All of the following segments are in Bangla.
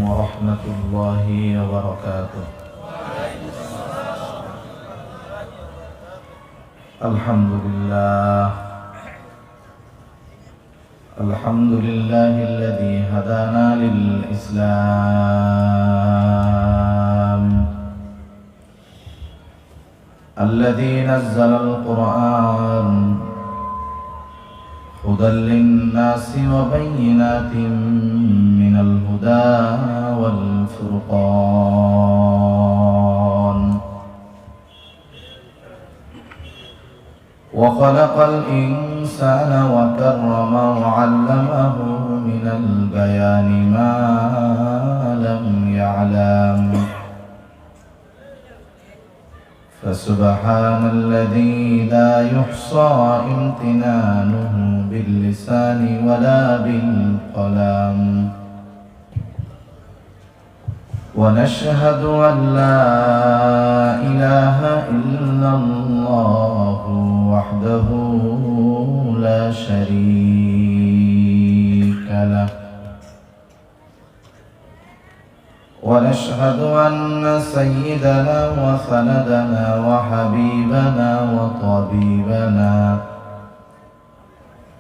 ورحمة الله وبركاته. الحمد لله الذي هدانا للإسلام، الذي نزل القرآن هدى للناس وبينات من الهدى والفرقان، وخلق الإنسان وكرمه وعلمه من البيان ما لم يعلم، فسبحان الذي لا يحصى امتنانه باللسان ولا بالقلم، ونشهد أن لا إله إلا الله وحده لا شريك له، ونشهد أن سيدنا وسندنا وحبيبنا وطبيبنا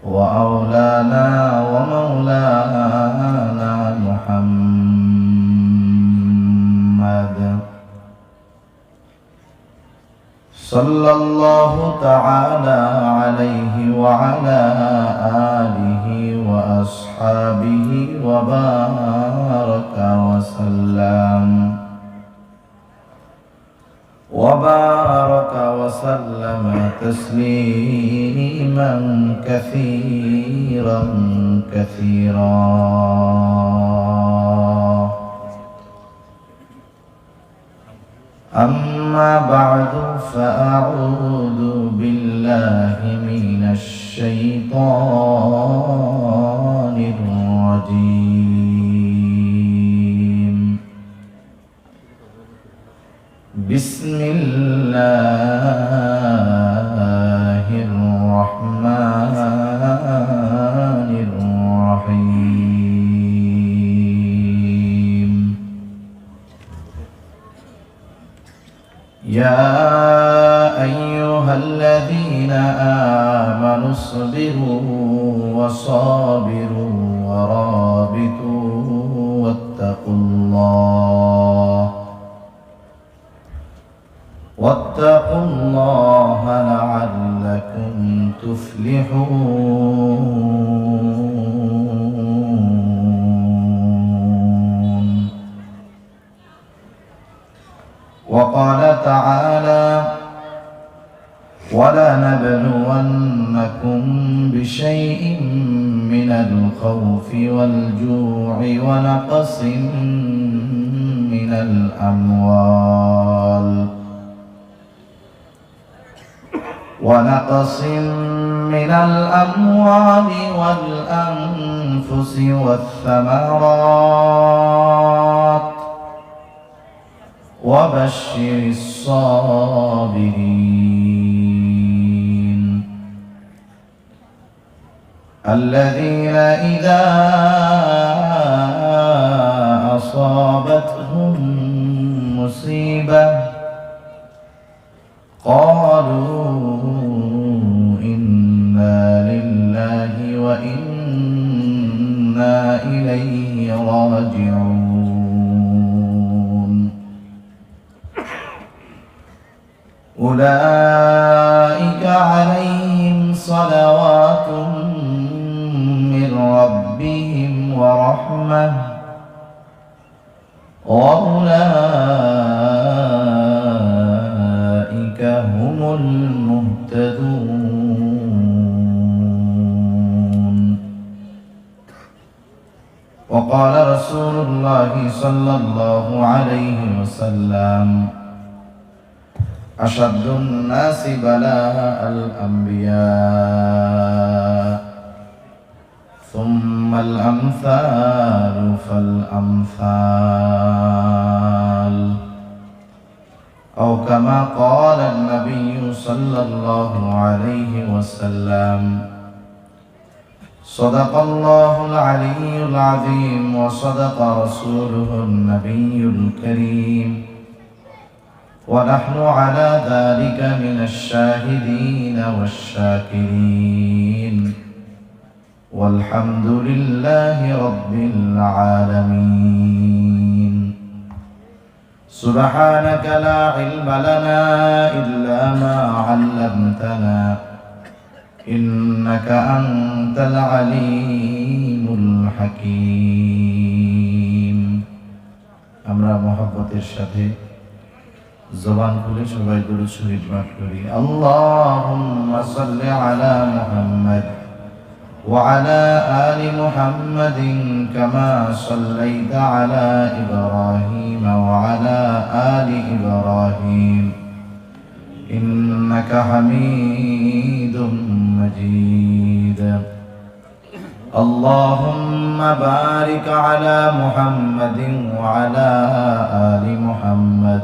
وأولانا ومولانا محمد صلى الله تعالى عليه وعلى آله وأصحابه وبارك وسلم تسليما كثيرا كثيرا. أما بعد، فأعوذ بالله من الشيطان الرجيم. بسم الله الرحمن الرحيم. يا أيها الذين آمنوا اصبروا وصابروا ورابطوا واتقوا الله لعلكم تفلحون. وقال تعالى: ولنبلونكم بشيء من الخوف والجوع ونقص من الأموال والأنفس والثمرات وبشر الصابرين الذين إذا أصابتهم مصيبة قالوا إنا لله وإنا إليه راجعون. أولئك عليهم صلوات من ربهم ورحمة وأولئك هم المهتدون. وقال رسول الله صلى الله عليه وسلم: أشد الناس بلاء الأنبياء ثم الأمثال فالأمثال، أو كما قال النبي صلى الله عليه وسلم: صدق الله العلي العظيم وصدق رسوله النبي الكريم ونحن على ذلك من الشاهدين والشاكرين والحمد لله رب العالمين سبحانك لا علم لنا إلا ما علمتنا إنك أنت العليم الحكيم আমরা মহব্বতের সাথে জবান খুলে সবাই দুরূদ শরীফ পাঠ করি আল্লাহুম্মা সাল্লি আলা মুহাম্মাদ ওয়া আলা আলি মুহাম্মাদিন কামা সাল্লাইতা আলা ইব্রাহিম ওয়া আলা আলি ইব্রাহিম إنك حميد مجيد اللهم بارك على محمد وعلى آل محمد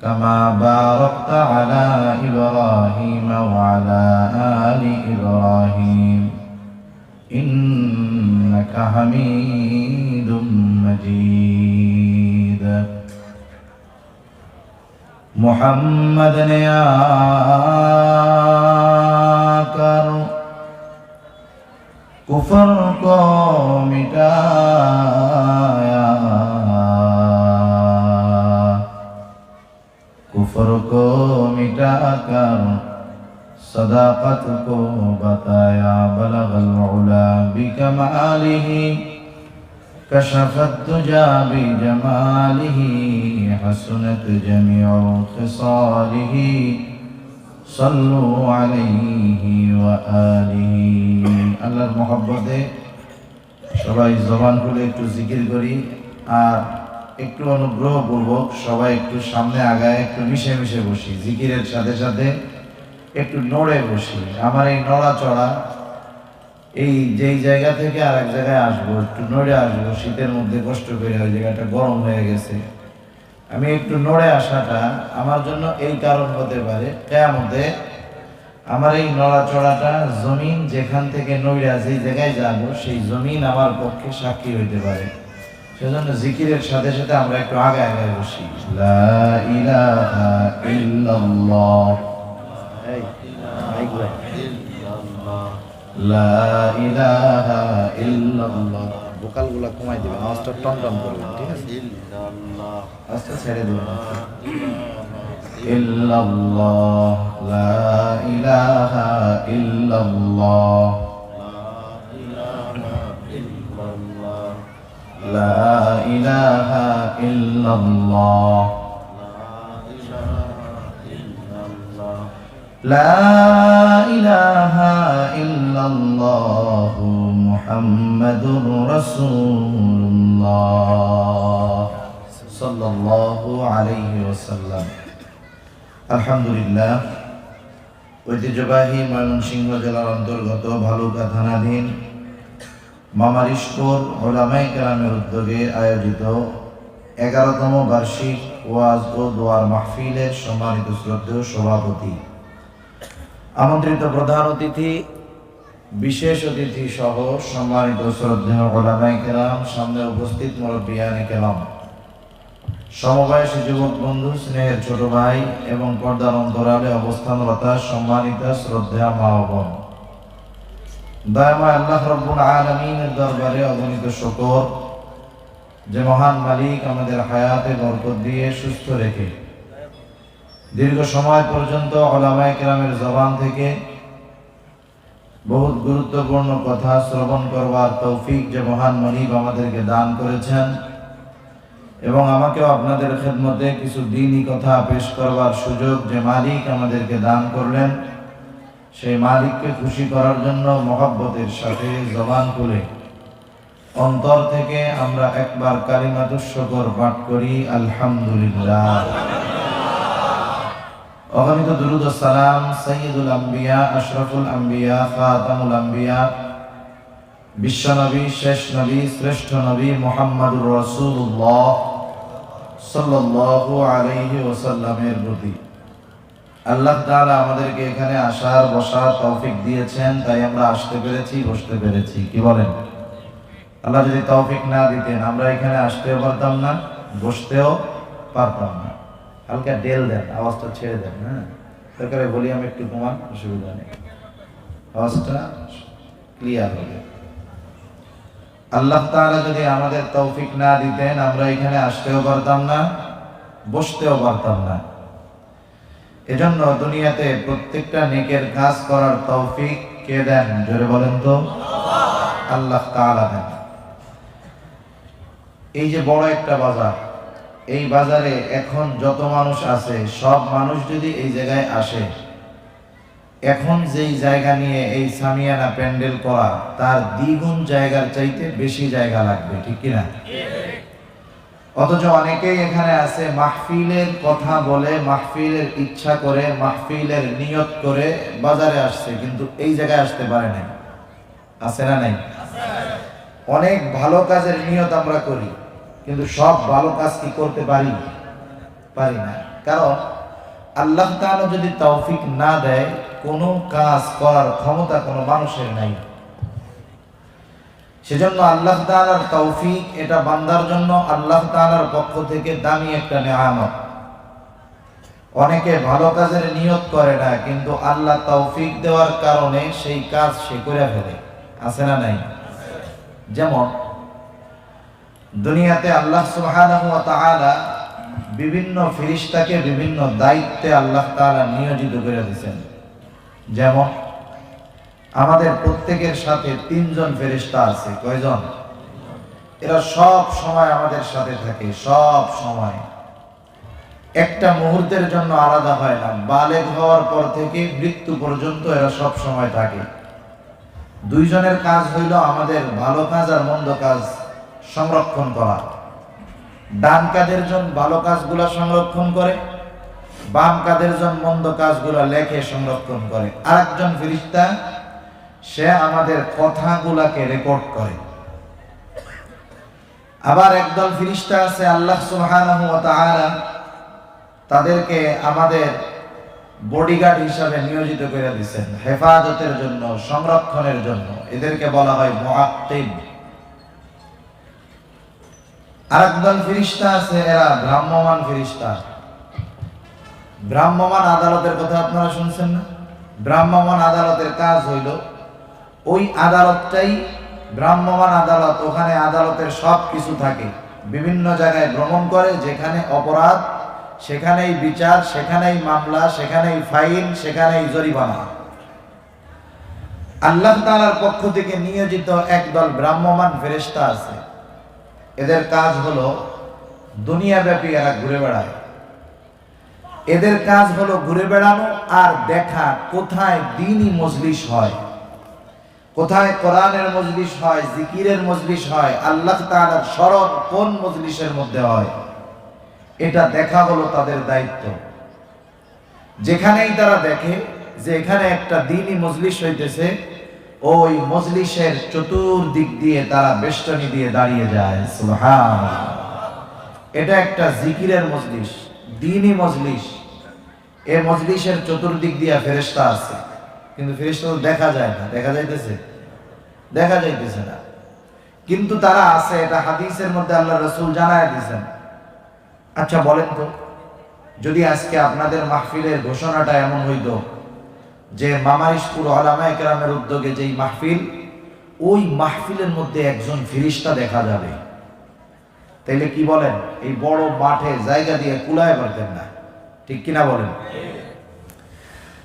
كما باركت على إبراهيم وعلى آل إبراهيم إنك حميد مجيد محمد نے آ کر کفر کو مٹایا کفر کو مٹا کر صداقت کو بتایا بلغ العلا بکمالہ كشف الدجى بجماله حسنت جميع خصاله صلوا عليه وآله আল্লাহর মহব্বতে সবাই জবান খুলে একটু জিকির করি আর একটু অনুগ্রহপূর্বক সবাই একটু সামনে আগায় একটু মিশে মিশে বসি জিকিরের সাথে সাথে একটু নড়ে বসি আমার এই নড়াচড়া এই যেই জায়গা থেকে আর এক জায়গায় আসবো একটু নড়ে আসবো শীতের মধ্যে কষ্ট করে ওই জায়গাটা গরম হয়ে গেছে আমি একটু নড়ে আসাটা আমার জন্য এই কারণ হতে পারে কিয়ামতে আমার এই নড়াচড়াটা জমিন যেখান থেকে নড়ে যেই জায়গায় যাবো সেই জমিন আমার পক্ষে সাক্ষী হইতে পারে সেজন্য জিকিরের সাথে সাথে আমরা একটু আগে আগে বসি লা ইলাহা ইল্লাল্লাহ লা ইলাহা ইল্লাল্লাহ ভোকালগুলো কমাই দিবেন আওয়াজটা টনটন করবেন ঠিক আছে আস্তে ছেড়ে দিবেন ইল্লাল্লাহ লা ইলাহা ইল্লাল্লাহ লা ইলাহা ইল্লাল্লাহ لا إله إلا الله محمد رسول الله صلى الله عليه وسلم الحمد لله ঐতিহ্যবাহী ময়মনসিংহ জেলার অন্তর্গত ভালুকা থানাধীন মামারিশপুর উলামায়ে কেরামের উদ্যোগে আয়োজিত 11তম বার্ষিক ওয়াজ ও দোয়ার মাহফিলের সম্মানিত শ্রদ্ধেয় সভাপতি আমন্ত্রিত প্রধান অতিথি বিশেষ অতিথি সহ সম্মানিত শ্রদ্ধেয় উলামায়ে কেরাম সামনে উপস্থিত মুরব্বিয়ানে কেরাম সমবয়সী যুবক বন্ধু স্নেহের ছোট ভাই এবং পর্দার অন্তরালে অবস্থানরত সম্মানিত শ্রদ্ধেয় মা ও বোন দয়াময় আল্লাহ রাব্বুল আলামিনের দরবারে অগণিত শুকর যে মহান মালিক আমাদের হায়াতে বরকত দিয়ে সুস্থ রেখে দীর্ঘ সময় পর্যন্ত উলামায়ে কেরামের জবান থেকে বহুত গুরুত্বপূর্ণ কথা শ্রবণ করবার তৌফিক যে মহান মালিক আমাদেরকে দান করেছেন এবং আমাকেও আপনাদের খেদমতে কিছু দ্বীনি কথা পেশ করবার সুযোগ যে মালিক আমাদেরকে দান করলেন সেই মালিককে খুশি করার জন্য মহব্বতের সাথে জবান খুলে অন্তর থেকে আমরা একবার কালিমাতুশ শুকর পাঠ করি আলহামদুলিল্লাহ অগণিত দুরূদ ও সালাম সাইয়্যিদুল আম্বিয়া আশরাফুল আম্বিয়া খাতামুল আম্বিয়া বিশ্বনবী শেষ নবী শ্রেষ্ঠ নবী মুহাম্মদুর রাসূলুল্লাহ সাল্লাল্লাহু আলাইহি ওয়াসাল্লামের প্রতি আল্লাহ তাআলা আমাদেরকে এখানে আসার বসার তৌফিক দিয়েছেন, তাই আমরা আসতে পেরেছি, বসতে পেরেছি। কি বলেন? আল্লাহ যদি তৌফিক না দিতেন আমরা এখানে আসতেও পারতাম না, বসতেও পারতাম না। হালকা ডেল দেন, আওয়াজটা ছেড়ে দেন। হ্যাঁ, দরকার ভলিউম একটু কমান, অসুবিধা নেই, আওয়াজটা ক্লিয়ার হবে। আল্লাহ তাআলা যদি আমাদের তৌফিক না দিতেন আমরা এখানে আসতেও পারতাম না, বসতেও পারতাম না। এজন্য দুনিয়াতে প্রত্যেকটা নেকের কাজ করার তৌফিক কে দেন? জোরে বলেন তো। আল্লাহ তাআলা দেন। এই যে বড় একটা বাজার, এই বাজারে এখন যত মানুষ আছে সব মানুষ যদি এই জায়গায় আসে, এখন যেই জায়গা নিয়ে এই সামিয়ানা প্যান্ডেল করা, তার দ্বিগুণ জায়গার চাইতে বেশি জায়গা লাগবে, ঠিক কিনা? অথচ অনেকেই এখানে আছে মাহফিলের কথা বলে, মাহফিলের ইচ্ছা করে, মাহফিলের নিয়ত করে বাজারে আসছে, কিন্তু এই জায়গায় আসতে পারে নাই। আছে না নাই? অনেক ভালো কাজের নিয়ত আমরা করি, কিন্তু সব ভালো কাজ কি করতে পারি? পারি না। কারণ আল্লাহ তাআলা যদি তৌফিক না দেয়, কোনো কাজ করার ক্ষমতা কোনো মানুষের নাই। সেজন্য আল্লাহ তাআলার তৌফিক, এটা বান্দার জন্য আল্লাহ তাআলার পক্ষ থেকে দামি একটা নেয়ামত। অনেকে ভালো কাজের নিয়ত করে না, কিন্তু আল্লাহ তৌফিক দেওয়ার কারণে সেই কাজ সে করে ফেলে। আছে না নাই? যেমন দুনিয়াতে আল্লাহ সুবহানাহু ওয়া তাআলা বিভিন্ন ফেরেশতাকে বিভিন্ন দায়িত্বে আল্লাহ তাআলা নিয়োজিত করে দিয়েছেন। যেমন আমাদের প্রত্যেকের সাথে 3 জন ফেরেশতা আছে। কয়জন? এরা সব সময় আমাদের সাথে থাকে, সব সময়, একটা মুহূর্তের জন্য আলাদা হয় না। বালেগ হওয়ার পর থেকে মৃত্যু পর্যন্ত এরা সব সময় থাকে। 2 জনের কাজ হইল আমাদের ভালো কাজ আর মন্দ কাজ সংরক্ষণ করা। ডান কাদের জন ভালো কাজগুলো সংরক্ষণ করে, বাম কাদের জন মন্দ কাজগুলো লেখে সংরক্ষণ করে। আরেকজন ফেরেশতা সে আমাদের কথাগুলোকে রেকর্ড করে। আবার একদল ফেরেশতা আছে আল্লাহ সুবহানাহু ওয়া তাআলা তাদেরকে আমাদের বডিগার্ড হিসাবে নিয়োজিত করে দিয়েছেন, হেফাজতের জন্য, সংরক্ষণের জন্য। এদেরকে বলা হয় মুআক্কিব। আরেকদল ফেরেশতা আছে, এরা ভ্রাম্যমাণ ফেরেশতা। ভ্রাম্যমাণ আদালতের কথা আপনারা শুনছেন না? ভ্রাম্যমাণ আদালতের কাজ হইল, ওই আদালতটাই ভ্রাম্যমাণ আদালত, ওখানে আদালতের সব কিছু থাকে, বিভিন্ন জায়গায় ভ্রমণ করে, যেখানে অপরাধ সেখানেই বিচার, সেখানেই মামলা, সেখানেই ফাইন, সেখানেই জরিমানা। আল্লাহ তাআলার পক্ষ থেকে নিয়োজিত একদল ভ্রাম্যমাণ ফেরেশতা আছে। এদের কাজ হলো দুনিয়াব্যাপী এরা ঘুরে বেড়ায়। এদের কাজ হলো ঘুরে বেড়ানো আর দেখা কোথায় দ্বীনি মজলিস হয়, কোথায় কোরআনের মজলিস হয়, জিকিরের মজলিস হয়, আল্লাহ তাআলার স্মরণ কোন মজলিসের মধ্যে হয়, এটা দেখা হলো তাদের দায়িত্ব। যেখানেই তারা দেখে যে এখানে একটা দ্বীনি মজলিস হইতেছে, ওই মজলিসের চতুর্দিক দিয়ে তারা বেষ্টনী দিয়ে দাঁড়িয়ে যায়। সুবহানাল্লাহ। এটা একটা জিকিরের মজলিস, দ্বীনি মজলিস। এই মজলিসের চতুর্দিক দিয়ে ফেরেশতা আছে, কিন্তু ফেরেশতা দেখা যায় না। দেখা যাইতেছে? দেখা যাইতেছে না, কিন্তু তারা আছে। এটা হাদিসের মধ্যে আল্লাহ রাসূল জানায় দিয়েছেন। আচ্ছা বলেন তো, যদি আজকে আপনাদের মাহফিলের ঘোষণাটা এমন হইতো যে মামারিশপুর উলামায়ে কেরামের উদ্যোগে যেই মাহফিল, ওই মাহফিলের মধ্যে একজন ফেরেশতা দেখা যাবে, তাইলে কি বলেন? এই বড় মাঠে জায়গা দিয়ে কুলায় পারতেন না, ঠিক কিনা বলেন?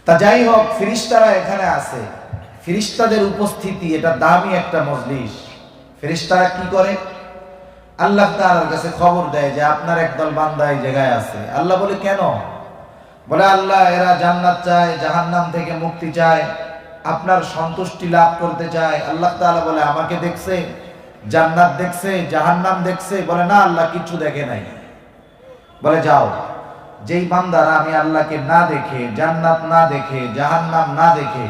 তা যাই হোক, ফেরেশতারা এখানে আছে। ফেরেশতাদের উপস্থিতি, এটা দামি একটা মজলিস। ফেরেশতারা কি করে? আল্লাহ তাআলার কাছে খবর দেয় যে আপনার একদল বান্দা এই জায়গায় আছে। আল্লাহ বলে কেন? বলে আল্লাহ, এরা জান্নাত চায়, জাহান্নাম থেকে মুক্তি চায়, আপনার সন্তুষ্টি লাভ করতে চায়। আল্লাহ তাআলা বলে আমাকে দেখছে, জান্নাত দেখছে, জাহান্নাম দেখছে? বলে না, আল্লাহ কিছু দেখে নাই। বলে যাও, যেই বান্দারা আমি আল্লাহকে না দেখে, জান্নাত না দেখে, জাহান্নাম না দেখে,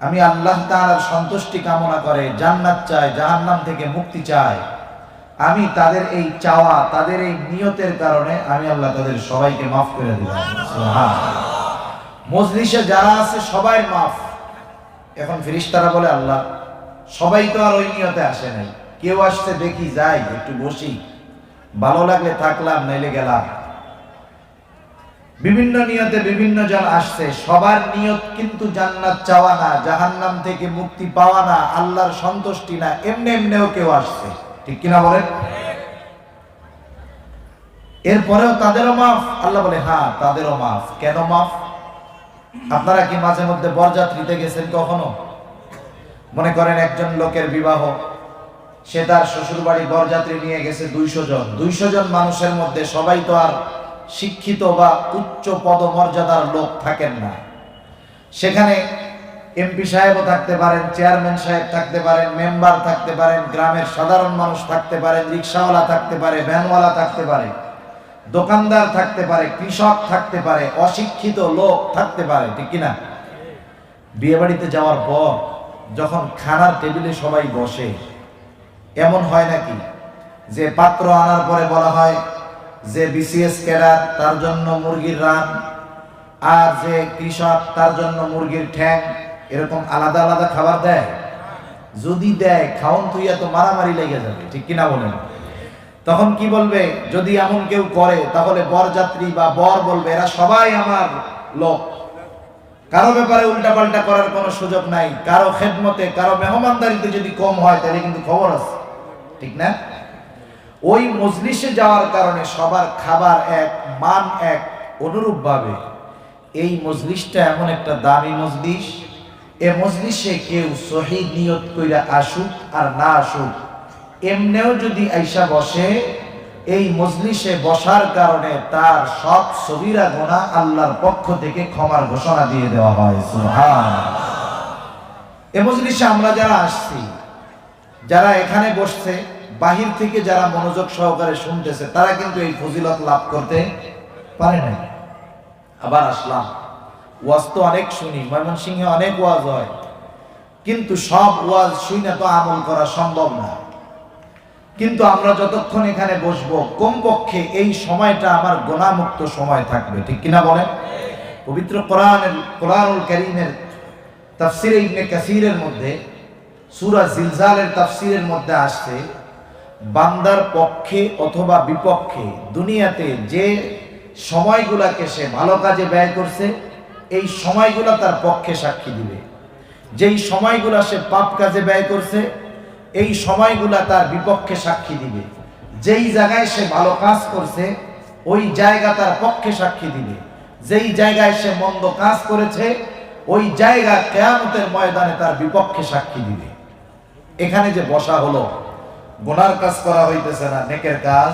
আমি আল্লাহ তাআলার সন্তুষ্টি কামনা করে, জান্নাত চায়, জাহান্নাম থেকে মুক্তি চায়, আমি তাদের এই চাওয়া, তাদের এই নিয়তের কারণে আমি আল্লাহ তাদের সবাইকে মাফ করে দিলাম। সুবহানাল্লাহ। মজলিসে যারা আছে সবাই মাফ। এখন ফেরেশতারা বলে আল্লাহ সবাই তো আর ওই নিয়তে আসে নাই, কেউ আসছে দেখি যাই একটু বসি, ভালো লাগলে থাকলাম নাইলে গেলাম। বিভিন্ন নিয়তে বিভিন্ন জন আসছে, সবার নিয়ত কিন্তু জান্নাত চাওয়া না, জাহান্নাম থেকে মুক্তি পাওয়া না, আল্লাহর সন্তুষ্টি না, এমনি এমনিও কেউ আসছে, ঠিক কিনা বলেন? এরপরেও তাদেরও মাফ? আল্লাহ বলে হ্যাঁ তাদেরও মাফ। কেন মাফ? আপনারা কি মাঝে মধ্যে বরযাত্রীতে গেছেন কখনো? মনে করেন একজন লোকের বিবাহ, সে তার শ্বশুর বাড়ি বরযাত্রী নিয়ে গেছে 200 জন। 200 জন মানুষের মধ্যে সবাই তো আর শিক্ষিত বা উচ্চ পদমর্যাদার লোক থাকেন না। সেখানে এমপি সাহেবও থাকতে পারেন, চেয়ারম্যান সাহেব থাকতে পারেন, মেম্বার থাকতে পারেন, গ্রামের সাধারণ মানুষ থাকতে পারেন, রিক্সাওয়ালা থাকতে পারে, ভ্যানওয়ালা থাকতে পারে, দোকানদার থাকতে পারে, কৃষক থাকতে পারে, অশিক্ষিত লোক থাকতে পারে, ঠিক কিনা? বিয়ে বাড়িতে যাওয়ার পর যখন খানার টেবিলে সবাই বসে, এমন হয় নাকি যে পাত্র আনার পরে বলা হয় যে বিসিএস ক্যাডার তার জন্য মুরগির রান, আর যে কৃষক তার জন্য মুরগির ঠ্যাং, এরকম আলাদা আলাদা খাবার দেয়? যদি দেয় খাওন তুইয়া তো মারামারি লেগে যাবে, ঠিক কিনা বলেন? তখন কি বলবে? যদি এমন কেউ করে তাহলে বরযাত্রী বা বর বলবে এরা সবাই আমার লোক, কারো ব্যাপারে উল্টাপাল্টা করার কোনো সুযোগ নাই, কারো খেদমতে কারো মেহমানদারিতে যদি কম হয় তাহলে কিন্তু খবর আছে, ঠিক না? ওই মজলিসে যাওয়ার কারণে সবার খাবার এক, মান এক। অনুরূপ ভাবে এই মজলিসটা এমন একটা দামি মজলিস, এ মজলিসে কেউ সহিহ নিয়ত কইরা আসুক আর না আসুক, এমনেও যদি আইসা বসে, এই মজলিসে বসার কারণে তার সব সগীরা গুনাহ আল্লাহর পক্ষ থেকে ক্ষমার ঘোষণা দিয়ে দেওয়া হয়। সুবহানাল্লাহ। এই মজলিসে আমরা যারা আসছি, যারা এখানে বসছে, বাহির থেকে যারা মনোযোগ সহকারে শুনতেছে, তারা কিন্তু এই ফজিলত লাভ করতে পারে না। আবার আসলাম, ওয়াজ তো অনেক শুনি, ময়মনসিংহে অনেক ওয়াজ হয়, কিন্তু সব ওয়াজ শুনে তো আমল করা সম্ভব না। কিন্তু আমরা যতক্ষণ এখানে বসবো, কমপক্ষে এই সময়টা আমার গুনাহমুক্ত সময় থাকবে, ঠিক কিনা বলেন? পবিত্র কোরআনুল কারীমের তাফসীরে ইবনে কাসীরের মধ্যে সূরা জিলজালের তাফসীরের মধ্যে আসছে, বান্দার পক্ষে অথবা বিপক্ষে দুনিয়াতে যে সময়গুলাকে সে ভালো কাজে ব্যয় করছে, এই সময়গুলা তার পক্ষে সাক্ষী দিবে। যেই সময়গুলা সে পাপ কাজে ব্যয় করছে, এই সময়গুলা তার বিপক্ষে সাক্ষী দিবে। যেই জায়গায় সে ভালো কাজ করছে, ওই জায়গা তার পক্ষে সাক্ষী দিবে। যেই জায়গায় সে মন্দ কাজ করেছে, ওই জায়গা কিয়ামতের ময়দানে তার বিপক্ষে সাক্ষী দিবে। এখানে যে বসা হলো, গুনার কাজ করা হইতেছে না, নেকের কাজ,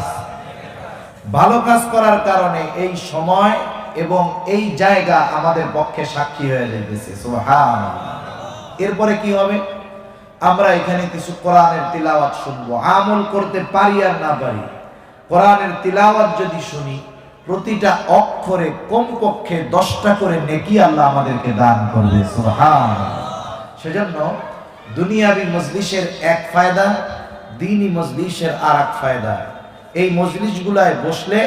ভালো কাজ করার কারণে এই সময় এবং এই জায়গা আমাদের পক্ষে সাক্ষী হয়ে যাইতেছে। সুবহানাল্লাহ। এরপরে কি হবে? আমরা এখানে কিছু কোরআনের তিলাওয়াত শুনবো, আমল করতে পারি আর না পারি, কোরআনের তিলাওয়াত যদি শুনি, প্রতিটা অক্ষরে কমপক্ষে 10টা করে নেকি আল্লাহ আমাদেরকে দান করবে। সুবহানাল্লাহ। সেজন্য দুনিয়াবি মজলিসের এক ফায়দা, দ্বীনি মজলিসের আর এক ফায়দা। এই মজলিসগুলায় বসলে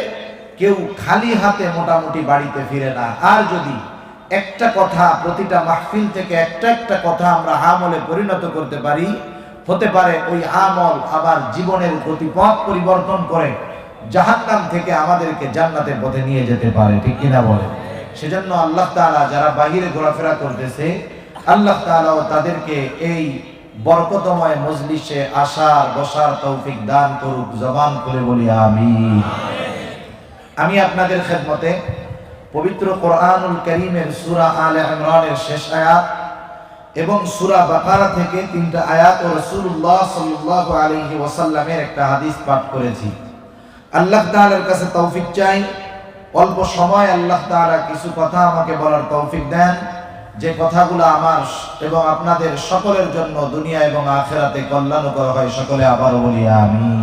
কেউ খালি হাতে মোটামুটি বাড়িতে ফিরে না। আর যদি একটা কথা, প্রতিটা মাহফিল থেকে একটা একটা কথা আমরা আমলে পরিণত করতে পারি, হতে পারে ওই আমল আবার জীবনের গতিপথ পরিবর্তন করে জাহান্নাম থেকে আমাদেরকে জান্নাতের পথে নিয়ে যেতে পারে, ঠিক কিনা বলে? সেজন্য আল্লাহ তাআলা যারা বাহিরে ঘোরাফেরা করতেছে, আল্লাহ তাআলাও তাদেরকে এই বরকতময় মজলিসে আসার বসার তৌফিক দান করুক। জবান করে বলি আমিন। আমি আপনাদের খেদমতে পবিত্র কোরআনুল কারীমের সূরা আলে ইমরানের শেষ আয়াত এবং সূরা বাকারা থেকে 3টা আয়াত ও রাসূলুল্লাহ সাল্লাল্লাহু আলাইহি ওয়াসাল্লামের একটা হাদিস পাঠ করেছি। আল্লাহ তাআলার কাছে তৌফিক চাই, অল্প সময় আল্লাহ তাআলা কিছু কথা আমাকে বলার তৌফিক দেন, যে কথাগুলো আমার এবং আপনাদের সকলের জন্য দুনিয়া এবং আখিরাতে কল্যাণকর হয়। সকলে আবার বলি আমিন।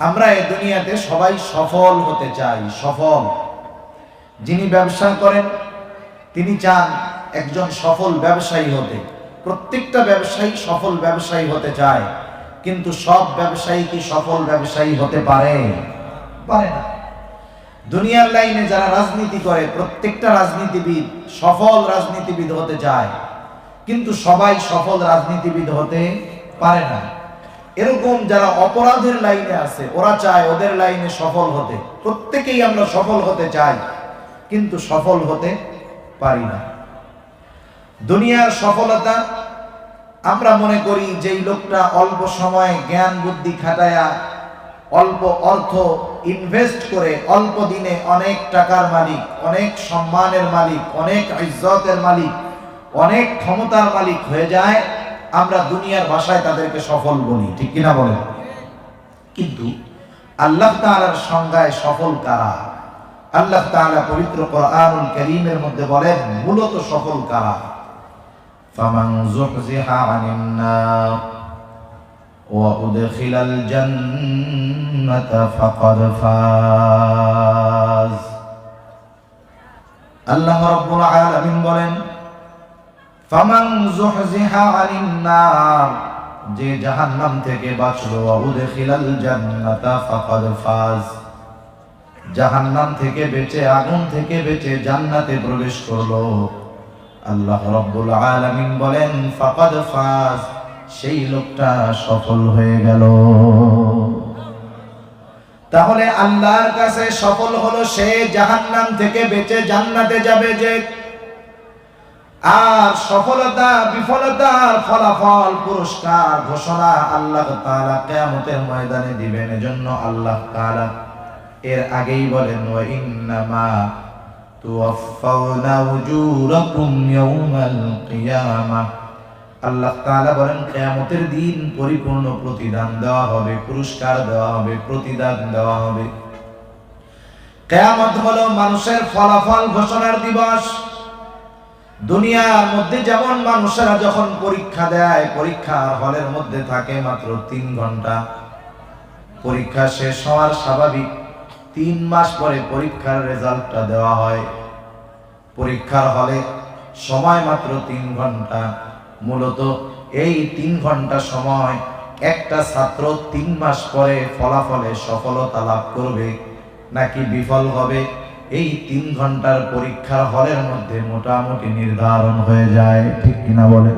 আমরা এই দুনিয়াতে সবাই সফল হতে চাই, সফল। যিনি ব্যবসা করেন তিনি চান একজন সফল ব্যবসায়ী হতে। প্রত্যেকটা ব্যবসায়ী সফল ব্যবসায়ী হতে চায়, কিন্তু সব ব্যবসায়ী কি সফল ব্যবসায়ী হতে পারে? পারে না। দুনিয়ার লাইনে যারা রাজনীতি করে প্রত্যেকটা রাজনীতিবিদ সফল রাজনীতিবিদ হতে চায়, কিন্তু সবাই সফল রাজনীতিবিদ হতে পারে না। এরকম যারা অপরাধের লাইনে আছে ওরা চায় ওদের লাইনে সফল হতে। প্রত্যেকেই আমরা সফল হতে চাই, কিন্তু সফল হতে পারি না। দুনিয়ার সফলতা আমরা মনে করি যেই লোকটা অল্প সময়ে জ্ঞান বুদ্ধি খাটায়া অল্প অর্থ ইনভেস্ট করে অল্প দিনে অনেক টাকার মালিক, অনেক সম্মানের মালিক, অনেক ইজ্জতের মালিক, অনেক ক্ষমতার মালিক হয়ে যায়, আমরা দুনিয়ার ভাষায় তাদেরকে সফল বলি, ঠিক কিনা বলেন? কিন্তু আল্লাহ তাআলার সংজ্ঞায় সফল কারা? আল্লাহ তাআলা পবিত্র কোরআনুল কারীমের মধ্যে বলেন মূলত সফল কারা? ফামান যুহজিহা আনিন নার ওয়া উদখিলাল জান্নাতা ফাকাদ ফাজ। আল্লাহ রাব্বুল আলামিন বলেন ফামান যুহজিহা আনিন নার, যে জাহান্নাম থেকে বাঁচলো, ওয়া উদখিলাল জান্নাতা ফাকাদ ফাজ, জাহান্নাম থেকে বেঁচে আগুন থেকে বেঁচে জান্নাতে প্রবেশ করলো, আল্লাহ রাব্বুল আলামিন বলেন ফাকাদ ফাজ, সেই লোকটা সফল হয়ে গেল। তাহলে আল্লাহর কাছে সফল হলো সে জাহান্নাম থেকে বেঁচে জান্নাতে যাবে যে। আর সফলতা বিফলতার ফলাফল পুরস্কার ঘোষণা আল্লাহ তাআলা কিয়ামতের ময়দানে দিবেন। এজন্য আল্লাহ তাআলা এর আগেই বলেন ওয়া ইন্নামা তুওয়াফাউনা উজুরাকুম ইয়াউমাল কিয়ামাহ। আল্লাহ তাআলা বলেন কিয়ামতের দিন পরিপূর্ণ প্রতিদান দেওয়া হবে, পুরস্কার দেওয়া হবে, প্রতিদান দেওয়া হবে। কিয়ামত হলো মানুষের ফলাফল ঘোষণার দিবস। দুনিয়ার মধ্যে যেমন মানুষেরা যখন পরীক্ষা দেয়, পরীক্ষার হলের মধ্যে থাকে মাত্র 3 ঘন্টা, পরীক্ষা শেষ হওয়ার স্বাভাবিক 3 মাস পরে পরীক্ষার রেজাল্টটা দেওয়া হয়। পরীক্ষার হলে সময় মাত্র 3 ঘন্টা। মূলত এই 3 ঘন্টা সময় একটা ছাত্র 3 মাস পরে ফলাফলে সফলতা লাভ করবে নাকি বিফল হবে, এই 3 ঘন্টার পরীক্ষার হলের মধ্যে মোটামুটি নির্ধারণ হয়ে যায়, ঠিক কিনা বলে?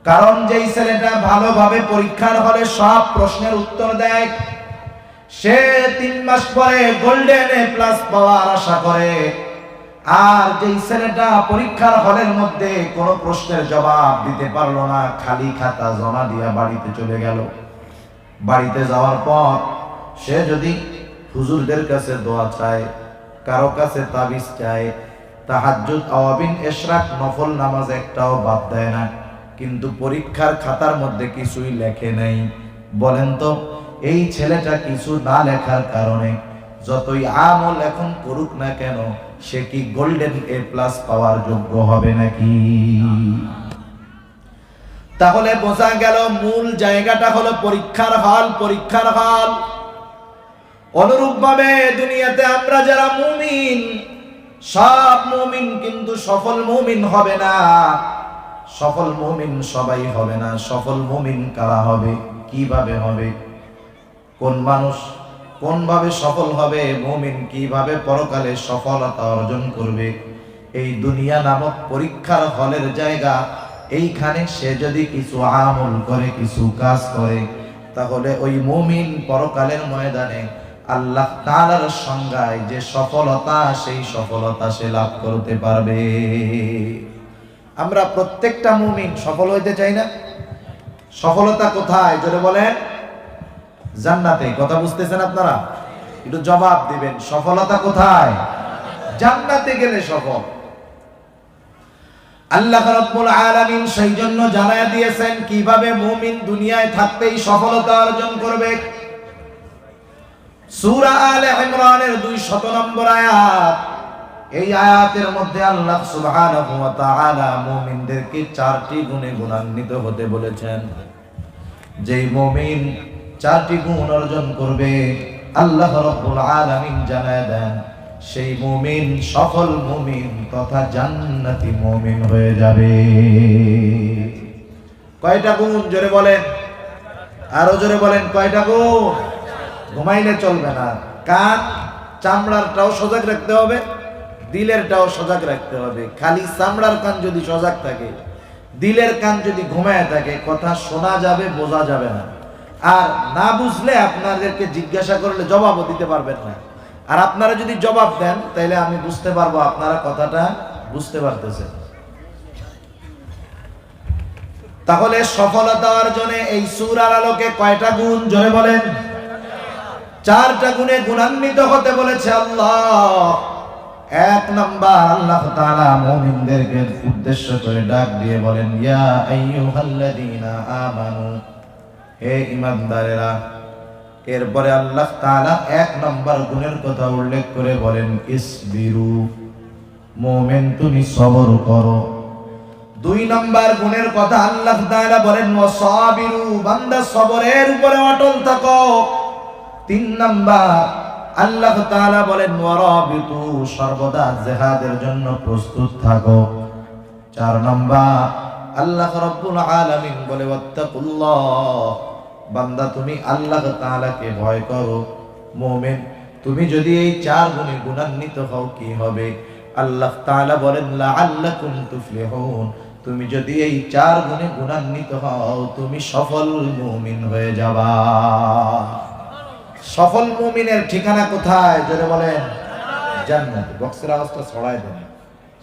কারণ যেই ছেলেটা ভালোভাবে পরীক্ষার হলে সব প্রশ্নের উত্তর দেয়, সে 3 মাস পরে গোল্ডেন এ প্লাস পাওয়ার আশা করে। আর যেই ছেলেটা পরীক্ষার হলের মধ্যে কোনো প্রশ্নের জবাব দিতে পারলো না, খালি খাতা জমা দিয়া বাড়িতে চলে গেল, বাড়িতে যাওয়ার পর সে যদি হুজুরদের কাছে দোয়া চায়, কারো কাছে তাবিজ চায়, তাহাজ্জুদ আওয়াবিন ইশরাক নফল নামাজ একটাও বাদ দেয় না, কিন্তু পরীক্ষার খাতার মধ্যে কিছুই লেখে নাই। বলেন তো এই ছেলেটা কিছু না লেখার কারণে যতই আমল এখন করুক না কেন, সে কি গোল্ডেন এ প্লাস পাওয়ার যোগ্য হবে নাকি? তাহলে বোঝা গেল মূল জায়গাটা হলো পরীক্ষার হল, পরীক্ষার হল। অনুরূপভাবে দুনিয়াতে আমরা যারা মুমিন, সব মুমিন কিন্তু সফল মুমিন হবে না। সফল মুমিন সবাই হবে না। সফল মুমিন কারা হবে? কিভাবে হবে? কোন মানুষ কোনভাবে সফল হবে? মুমিন কিভাবে পরকালে সফলতা অর্জন করবে? এই দুনিয়া নামক পরীক্ষার হলের জায়গা, এইখানে সে যদি কিছু আমল করে, কিছু কাজ করে, তাহলে ওই মুমিন পরকালের ময়দানে আল্লাহ তাআলার সংজ্ঞায় যে সফলতা, সেই সফলতা সে লাভ করতে পারবে। আমরা প্রত্যেকটা মুমিন সফল হইতে চাই না? সফলতা কোথায় জোরে বলেন? জান্নাতে। কথা বুঝতেছেন আপনারা? একটু জবাব দিবেন, সফলতা কোথায়? জান্নাতে গেলে সফল। আল্লাহ রাব্বুল আলামিন সেই জন্য জানায়া দিয়েছেন কিভাবে মুমিন দুনিয়ায় থাকতেই সফলতা অর্জন করবে। সূরা আলে ইমরানের 200 নম্বর আয়াত। এই আয়াতের মধ্যে আল্লাহ সুবহানাহু ওয়া তাআলা মুমিনদেরকে 4টি গুণে গুণান্বিত হতে বলেছেন। যেই মুমিন 4টি গুণ অর্জন করবে, আল্লাহ রাব্বুল আলামিন জানায় দেন সেই মুমিন সফল মুমিন তথা জান্নাতি মুমিন হয়ে যাবে। কয়টা গুণ জোরে বলেন? আরো জোরে বলেন, কয়টা গুণ? ঘুমাইলে চলবে না, কান চামড়ারটাও সজাগ রাখতে হবে, দিলেরটাও সজাগ রাখতে হবে। খালি চামড়ার কান যদি সজাগ থাকে, দিলের কান যদি ঘুমায় থাকে, কথা শোনা যাবে, বোঝা যাবে না। আর না বুঝলে আপনাদেরকে জিজ্ঞাসা করলে জবাবও দিতে পারবেন না। আর আপনারা যদি জবাব দেন তাহলে আমি বুঝতে পারবো আপনারা কথাটা বুঝতে পারতেছেন। তাহলে সফলতা অর্জনে এই সূরার আলোকে কয়টা গুণ, জোরে বলেন? 4টা গুণে গুণান্বিত হতে বলেছে আল্লাহ। 1 নাম্বার, আল্লাহ তাআলা মুমিনদেরকে উদ্দেশ্য করে ডাক দিয়ে বলেন, ইয়া আইয়ুহাল্লাযীনা আমানু, হে ঈমানদারেরা। এরপরে আল্লাহ তাআলা 1 নাম্বার গুণের কথা উল্লেখ করে বলেন, ইসবিরু, মুমিন তুমি সবর করো। 2 নাম্বার গুণের কথা আল্লাহ তাআলা বলেন, ওয়াসাবিরু, বান্দা সবরের উপরে অটল থাকো। 3 নাম্বার আল্লাহ তাআলা বলেন, ওয়ারাবিতু, সর্বদা জিহাদের জন্য প্রস্তুত থাকো। 4 নাম্বার আল্লাহ রাব্বুল আলামিন বলে, ওয়াত্তাকুল্লাহ, বান্দা তুমি আল্লাহ তাআলাকে ভয় করো। মুমিন তুমি যদি এই 4 গুণে গুণান্বিত হও কি হবে? আল্লাহ তাআলা বলেন, লাআল্লাকুম তুফলিহুন, তুমি যদি এই 4 গুণে গুণান্বিত হও তুমি সফল মুমিন হয়ে যাবা। সফল মুমিনের ঠিকানা কোথায়, জোরে বলেন? জান্নাত। বক্সের আওয়াজটা ছড়াই দেন,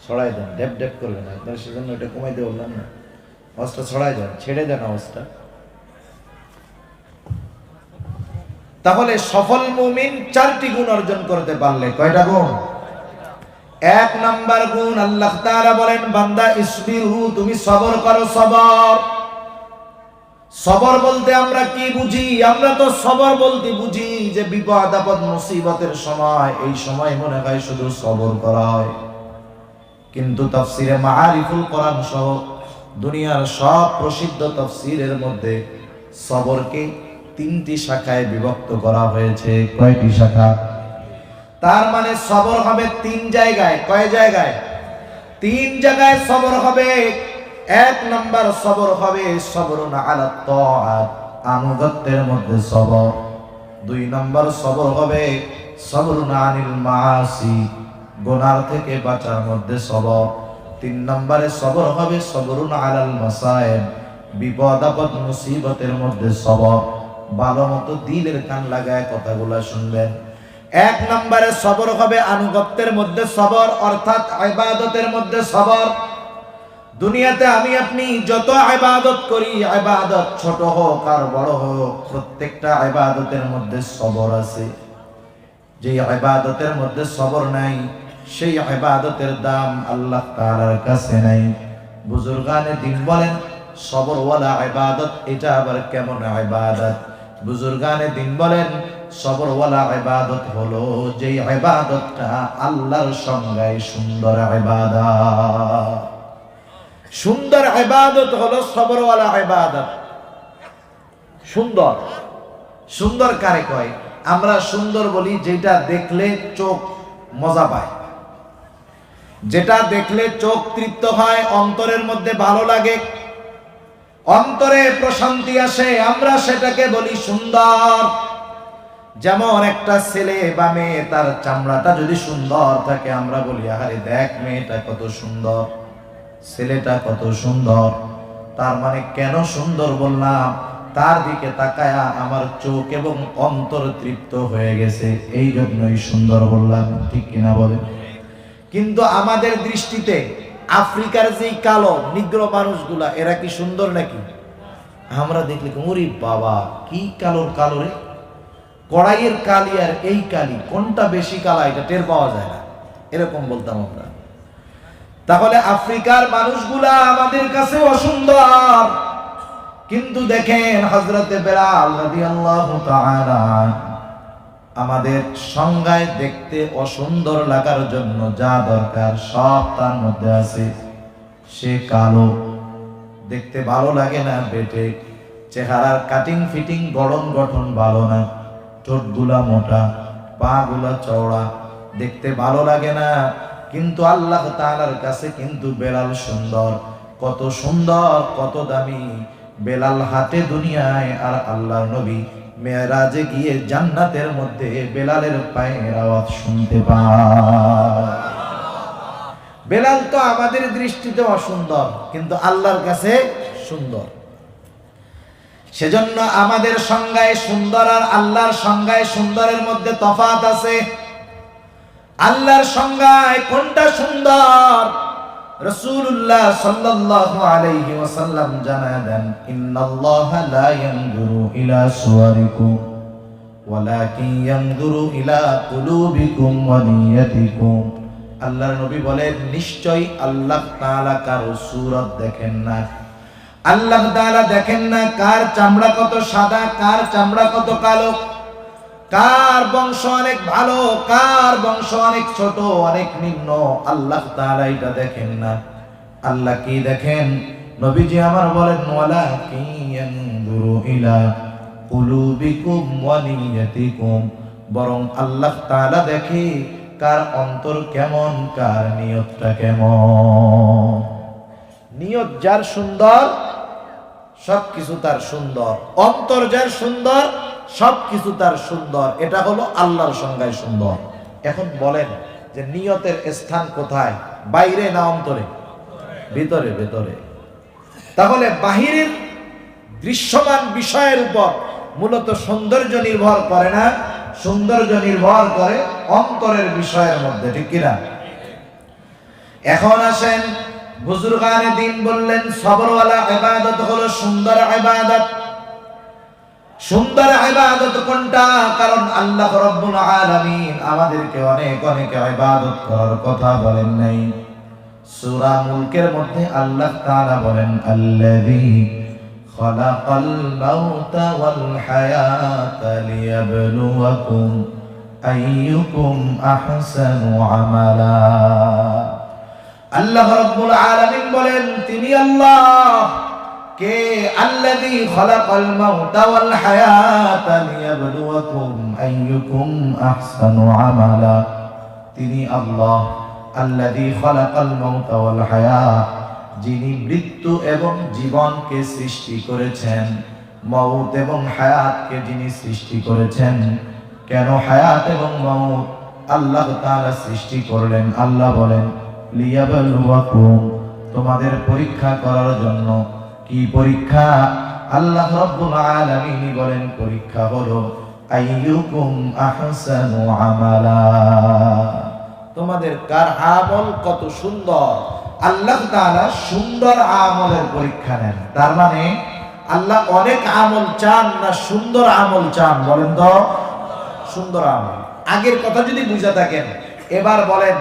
ছড়াই দেন, ডেপ ডেপ করবেন। আপনারা সেজন্য এটা কমাইতে বললাম না, আওয়াজটা ছড়াই দেন, ছেড়ে দেন আওয়াজটা। তাহলে সফল মুমিন 4টি গুণ অর্জন করতে পারলে, কয়টা গুণ? 1 নাম্বার গুণ আল্লাহ তাআলা বলেন, বান্দা ইসবিরু, তুমি সবর করো। সবর, সবর বলতে আমরা কি বুঝি? আমরা তো সবর বলতে বুঝি যে বিপদ আপদ মুসিবতের সময়, এই সময় মনে হয় শুধু সবর করা হয়। কিন্তু তাফসিরে মাআরিফুল কোরআন সহ দুনিয়ার সব প্রসিদ্ধ তাফসিরের মধ্যে সবরকে 3টি শাখায় বিভক্ত করা হয়েছে। কয়টি শাখা? তার মানে সবর হবে 3 জায়গায়। কয় জায়গায়? 3 জায়গায় সবর হবে। 1 নাম্বার সবর হবে সবরুন আলা তাআত, আনুগত্যের মধ্যে সবর। 2 নাম্বার সবর হবে সবরুন আনিল মাআসি, গুনাহ থেকে বাঁচার মধ্যে সবর। 3 নম্বরে সবর হবে সবরুন আলাল মাসায়েব, বিপদ আপদ মুসিবতের মধ্যে সবর। ভালো মতো দিলের কান লাগায় কথাগুলো শুনবেন। 1 নম্বরে সবর হবে আনুগত্যের মধ্যে সবর, অর্থাৎ ইবাদতের মধ্যে সবর। দুনিয়াতে আমি আপনি যত ইবাদত করি, ইবাদত ছোট হোক আর বড় হোক, প্রত্যেকটা ইবাদতের মধ্যে সবর আছে। যে ইবাদতের মধ্যে সবর নাই, সেই ইবাদতের দাম আল্লাহ তাআলার কাছে নাই। বুজুর্গানে দিন বলেন, সবরওয়ালা ইবাদত এটা আবার কেমন ইবাদত? বুজুর্গানে দিন বলেন, সবরওয়ালা ইবাদত হলো যেই ইবাদতটা আল্লাহর সংজ্ঞায় সুন্দর ইবাদত। সুন্দর ইবাদত হলো সবরওয়ালা ইবাদত। সুন্দর, সুন্দর কারে কয়? আমরা সুন্দর বলি যেটা দেখলে চোখ মজা পায়, যেটা দেখলে চোখ তৃপ্ত হয়, অন্তরের মধ্যে ভালো লাগে, অন্তরে প্রশান্তি আসে, আমরা সেটাকে বলি সুন্দর। যেমন একটা ছেলে বা মেয়ে, তার চামড়াটা যদি সুন্দর থাকে আমরা বলি, আরে দেখ মেয়েটা কত সুন্দর, ছেলেটা কত সুন্দর। তার মানে কেন সুন্দর বললাম? তার দিকে তাকায়া আমার চোখ এবং অন্তর তৃপ্ত হয়ে গেছে, এই জন্যই সুন্দর বললাম। ঠিক কিনা বলেন? কিন্তু আমাদের দৃষ্টিতে আফ্রিকার যে কালো নিগ্রো মানুষগুলা, এরা কি সুন্দর নাকি? আমরা দেখলে ওরে বাবা কি কালোর কালো রে, কড়াইয়ের কালি আর এই কালি কোনটা বেশি কালা এটা টের পাওয়া যায় না, এরকম বলতাম আমরা। তাহলে আফ্রিকার মানুষগুলা আমাদের কাছে অসুন্দর, কিন্তু দেখেন হযরতে বেলাল রাদিয়াল্লাহু তাআলা আমাদের সংজ্ঞায় দেখতে অসুন্দর লাগার জন্য যা দরকার সব তার মধ্যে আছে। সে কালো, দেখতে ভালো লাগে না, বেটে, চেহারার কাটিং ফিটিং গড়ন গঠন ভালো না, ঠোঁটগুলা মোটা, পা গুলা চওড়া, দেখতে ভালো লাগে না। কিন্তু আল্লাহ তাআলার কাছে কিন্তু বেলাল সুন্দর। কত সুন্দর, কত দামি বেলাল হাতে দুনিয়ায়, আর আল্লাহর নবী মেরাজে গিয়ে জান্নাতের মধ্যে বেলালের পায়ের আওয়াজ শুনতে পায়। বেলাল তো আমাদের দৃষ্টিতে অসুন্দর, কিন্তু আল্লাহর কাছে সুন্দর। সেজন্য আমাদের সংজ্ঞায় সুন্দর আর আল্লাহর সংজ্ঞায় সুন্দরের মধ্যে তফাৎ আছে। আল্লাহর সংজ্ঞায় কোনটা সুন্দর, রাসূলুল্লাহ সাল্লাল্লাহু আলাইহি ওয়াসাল্লাম জানায় দেন, ইন্নাল্লাহা লা ইয়ানজুরু ইলা সুওয়ারিকুম ওয়ালাকিন ইয়ানজুরু ইলা কুলুবিকুম ওয়া নিয়াতিকুম। আল্লাহর নবী বলেন, নিশ্চয়ই আল্লাহ তাআলা কারো সূরত দেখেন না। আল্লাহ তাআলা দেখেন না কার চামড়া কত সাদা, কার চামড়া কত কালো, কার বংশ অনেক ভালো, কার বংশ অনেক ছোট, অনেক নিম্ন। আল্লাহ তাআলা এটা দেখেন না। আল্লাহ কি দেখেন? নবীজি আমার বলেন, ওয়ালাকিন ইয়ানজুরু ইলা কুলুবিকুম ওয়া নিয়াতিকুম। বরং আল্লাহ তাআলা দেখে কার অন্তর কেমন, কার নিয়তটা কেমন। নিয়ত যার সুন্দর সবকিছু তার সুন্দর, অন্তর যার সুন্দর সবকিছু তার সুন্দর। এটা হলো আল্লাহর সংজ্ঞায় সুন্দর। এখন বলেন যে নিয়তের স্থান কোথায়, বাইরে না অন্তরে? ভিতরে, ভিতরে। তাহলে বাহিরের দৃশ্যমান বিষয়ের উপর মূলত সৌন্দর্য নির্ভর করে না, সৌন্দর্য নির্ভর করে অন্তরের বিষয়ের মধ্যে, ঠিক কিনা? এখন আসেন, বুজুর্গানে দিন বললেন সবরওয়ালা ইবাদত হলো সুন্দর ইবাদত। সুন্দর ইবাদত কোনটা? কারণ আল্লাহ রাব্বুল আলামিন আমাদেরকে অনেক অনেক ইবাদত করার কথা বলেন নাই। সূরা মুলকের মধ্যে আল্লাহ তাআলা বলেন, আল্লাযী খালাকাল মাউতা ওয়াল হায়াতা লিয়াবলুয়াকুম আইয়ুকুম আহসানু আমালা। আল্লাহ রাব্বুল আলামিন বলেন, তিনি আল্লাহ কে? আল্লাযী খালাকাল মাউতা ওয়াল হায়াতা লিয়াবলুয়াকুম আইয়ুকুম আহসানু আমালা। তিনি আল্লাহ আল্লাযী খালাকাল মাউতা ওয়াল হায়াত, যিনি মৃত্যু এবং জীবনকে সৃষ্টি করেছেন, মউত এবং হায়াতকে যিনি সৃষ্টি করেছেন। কেন হায়াত এবং মউত আল্লাহ তাআলা সৃষ্টি করলেন? আল্লাহ বলেন, লিয়াবলুয়াকুম, তোমাদের পরীক্ষা করার জন্য। কি পরীক্ষা? আল্লাহ রাব্বুল আলামিন বলেন পরীক্ষা হলো আইয়ুকুম আহসানু আমালা, তোমাদের কার আমল কত সুন্দর। আল্লাহ তাআলা সুন্দর আমলের পরীক্ষা নেন। তার মানে আল্লাহ অনেক আমল চান না সুন্দর আমল চান? বলেন তো, সুন্দর আমল। আগের কথা যদি বুঝে থাকেন, এবার বলেন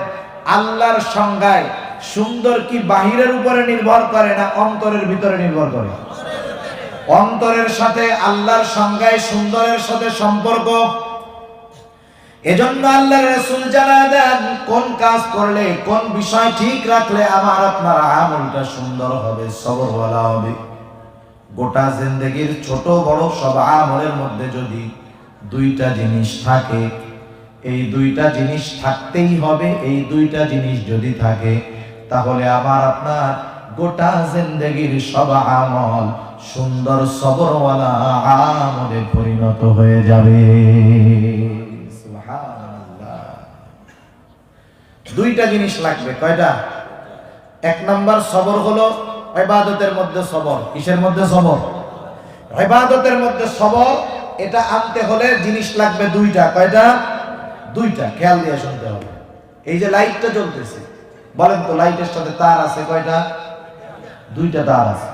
আল্লাহর সংজ্ঞায় সুন্দর কি বাহিরের উপরে নির্ভর করে না অন্তরের ভিতরে নির্ভর করে? অন্তরের সাথে আল্লাহর সংজ্ঞায় সুন্দরের সাথে সম্পর্ক। এজন্য আল্লাহর রাসূল জানায় দেন, কোন কাজ করলে, কোন বিষয় ঠিক রাখলে আমার আপনার আমলটা সুন্দর হবে, সবরওয়ালা হবে। গোটা জিন্দেগির ছোট বড় সব আমলের মধ্যে যদি দুইটা জিনিস থাকে, এই দুইটা জিনিস থাকতেই হবে। এই দুইটা জিনিস যদি থাকে, তাহলে আমার আপনার গোটা জিন্দেগির সব আমল সুন্দর সবরওয়ালা আমলে পরিণত হয়ে যাবে। সুবহানাল্লাহ। দুইটা জিনিস লাগবে। কয়টা? এক নাম্বার সবর হলো ইবাদতের মধ্যে সবর। কিসের মধ্যে সবর? ইবাদতের মধ্যে সবর। এটা আনতে হলে জিনিস লাগবে দুইটা। কয়টা? দুইটা। খেয়াল দিয়ে শুনতে হবে। এই যে লাইটটা জ্বলতেছে, বলেন তো লাইটের সাথে তার আছে কয়টা? দুইটা তার আছে।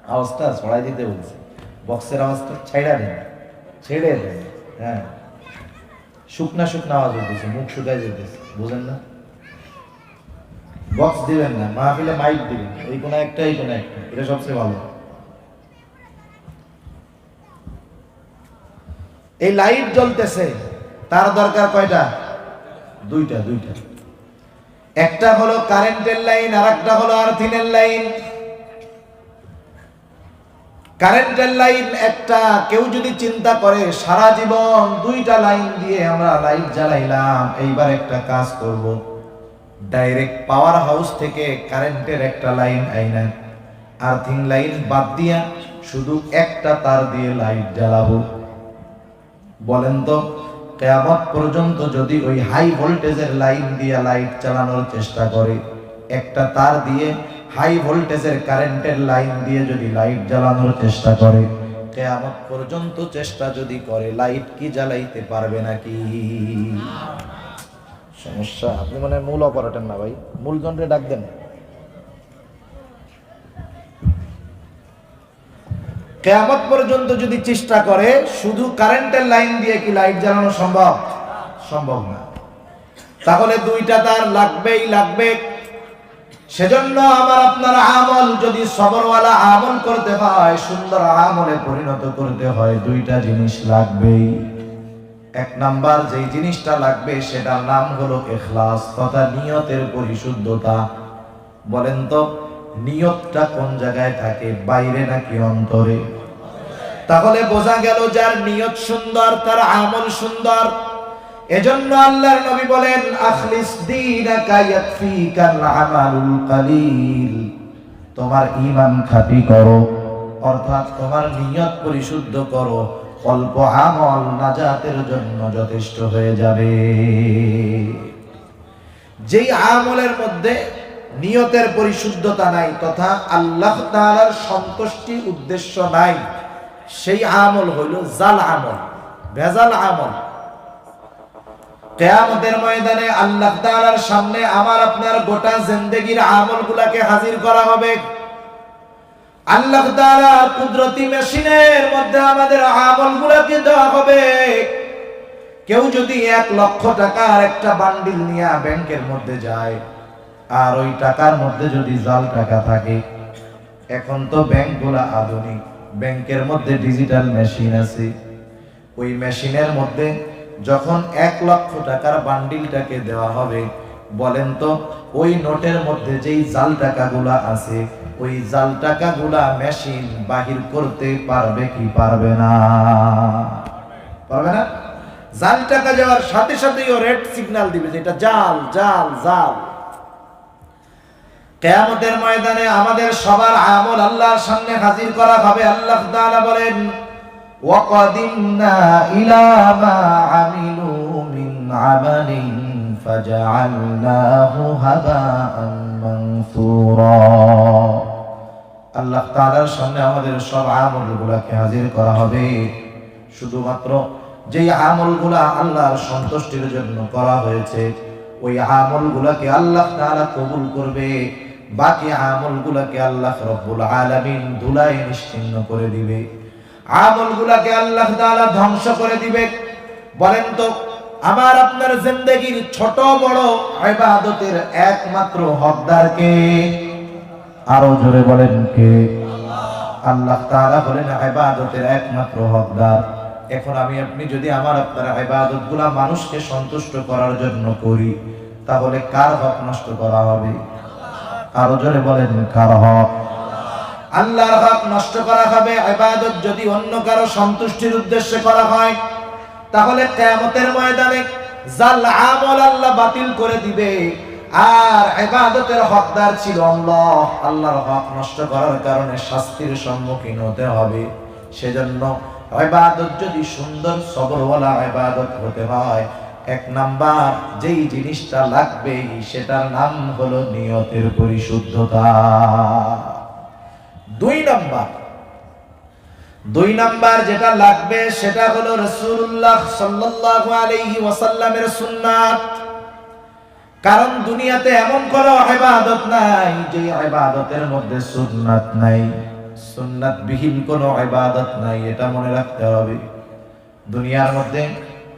আওয়াজটা ছড়াই দিতে বলছে, বক্সের আওয়াজটা ছেড়ে দেন, ছেড়ে দেন। হ্যাঁ, শুকনা শুকনা আওয়াজ হইতেছে, মুখ শুকাই যেতেছে, বুঝেন না? বক্স দিবেন না, মাহফিলে মাইক দিবেন, এই কোন একটা, এই কোন একটা, এটা সবচেয়ে ভালো। এই লাইট জ্বলতেছে, তার দরকার কয়টা? দুইটা। দুইটা। একটা হলো কারেন্টের লাইন, আর একটা হলো আর্থিনের লাইন। কারেন্টের লাইন একটা, কেউ যদি চিন্তা করে সারা জীবন দুইটা লাইন দিয়ে আমরা লাইট জ্বালাইলাম, এইবার একটা কাজ করব, ডাইরেক্ট পাওয়ার হাউস থেকে কারেন্টের একটা লাইন আইনা আর্থিং লাইন বাদ দিয়া শুধু একটা তার দিয়ে লাইট জ্বালাবো, বলেন তো কিয়ামত পর্যন্ত যদি ওই হাই ভোল্টেজের লাইন দিয়ে লাইট চালানোর চেষ্টা করে, একটা তার দিয়ে হাই ভোল্টেজের কারেন্টের লাইন দিয়ে যদি লাইট জ্বালানোর চেষ্টা করে, কিয়ামত পর্যন্ত চেষ্টা যদি করে, লাইট কি জ্বালাইতে পারবে নাকি? সমস্যা। আপনি মানে মূল অপারেটর না ভাই, মূল যন্ত্রে ডাক দেন। কিয়ামত পর্যন্ত যদি চেষ্টা করে, শুধু কারেন্টের লাইন দিয়ে কি লাইট জ্বালানো সম্ভব? সম্ভব না। তাহলে দুইটা তার লাগবেই লাগবে। সেজন্য আমার আপনার আমল যদি সবরওয়ালা আমল করতে হয়, সুন্দর আমলে পরিণত করতে হয়, দুইটা জিনিস লাগবেই। এক নাম্বার যেই জিনিসটা লাগবে সেটার নাম হলো ইখলাস, তথা নিয়তের পরিশুদ্ধতা। বলেন তো নিয়তটা কোন জায়গায় থাকে, বাইরে নাকি অন্তরে? তাহলে বোঝা গেল যার নিয়ত সুন্দর তার আমল সুন্দর। এজন্য আল্লাহর নবী বলেন আখলিস দীনাকা ইয়াকফিকাল আমালুল কালিল। তোমার ঈমান খাঁটি করো, অর্থাৎ তোমার নিয়ত পরিশুদ্ধ করো, অল্প আমল নাজাতের জন্য যথেষ্ট হয়ে যাবে। যেই আমলের মধ্যে নিয়তের পরিশুদ্ধতা নাই, তথা আল্লাহ তাআলার সন্তুষ্টি উদ্দেশ্য নাই, সেই আমল হইল জাল আমল, ভেজাল আমল। কিয়ামতের ময়দানে আল্লাহ তাআলার সামনে আমার আপনার গোটা জিন্দেগীর আমলগুলোকে হাজির করা হবে। আল্লাহ তাআলার কুদরতি মেশিনের মধ্যে আমাদের আমলগুলোকে দেওয়া হবে। কেউ যদি 1 লক্ষ টাকার একটা বান্ডিল নিয়ে ব্যাংকের মধ্যে যায়, আর ওই টাকার মধ্যে যদি জাল টাকা থাকে, এখন তো ব্যাংকগুলো আধুনিক, ব্যাংকের মধ্যে ডিজিটাল মেশিন আছে, ওই মেশিনের মধ্যে যখন 1 লক্ষ টাকার বান্ডিলটাকে দেওয়া হবে, বলেন তো ওই নোটের মধ্যে যেই জাল টাকাগুলা আছে, ওই জাল টাকাগুলা মেশিন বাহির করতে পারবে কি পারবে না? পারবে না। জাল টাকা যাওয়ার সাথে সাথেই ও রেড সিগন্যাল দিবে যে এটা জাল জাল জাল। কিয়ামতের ময়দানে আমাদের সবার আমল আল্লাহর সামনে হাজির করা হবে। আল্লাহ তাআলা বলেন ওয়াকাদিমনা ইলা মা আমিলু মিন আমালিন ফাজআলনাহু হাবাআন মানসুরা। আল্লাহ তাআলার সামনে আমাদের সব আমলগুলোকে হাজির করা হবে। শুধুমাত্র যেই আমলগুলা আল্লাহর সন্তুষ্টির জন্য করা হয়েছে, ওই আমলগুলোকে আল্লাহ তাআলা কবুল করবে, বাকি আমলগুলোকে আল্লাহ রাব্বুল আলামিন ধুলায় নিশ্চিহ্ন করে দিবে, আমলগুলোকে আল্লাহ তাআলা ধ্বংস করে দিবে। বলেন তো আমার আপনার জিন্দেগীর ছোট বড় ইবাদতের একমাত্র হকদার কে? আরো জোরে বলেন কে? আল্লাহ তাআলা বলেন ইবাদতের একমাত্র হকদার। এখন আমি আপনি যদি আমার আপনার ইবাদতগুলো মানুষকে সন্তুষ্ট করার জন্য করি, তাহলে কার হক নষ্ট করা হবে? আরো জোরে বলেন কার হক? আল্লাহর হক নষ্ট করা হবে। ইবাদত যদি অন্য কারো সন্তুষ্টির উদ্দেশ্যে করা হয়, তাহলে কিয়ামতের ময়দানে জাল আমল আল্লাহ বাতিল করে দিবে। আর ইবাদতের হকদার ছিল আল্লাহ, আল্লাহর হক নষ্ট করার কারণে শাস্তির সম্মুখীন হতে হবে। সেজন্য ইবাদত যদি সুন্দর সবরওয়ালা ইবাদত হতে হয়, 1 নাম্বার যেই জিনিসটা লাগবে সেটার নাম হলো নিয়তের পরিশুদ্ধতা। 2 নাম্বার যেটা লাগবে সেটা হলো রাসূলুল্লাহ সাল্লাল্লাহু আলাইহি ওয়াসাল্লামের সুন্নাত। কারণ দুনিয়াতে এমন কোনো ইবাদত নাই যে ইবাদতের মধ্যে সুন্নাত নাই, সুন্নাত বিহীন কোনো ইবাদত নাই, এটা মনে রাখতে হবে। দুনিয়ার মধ্যে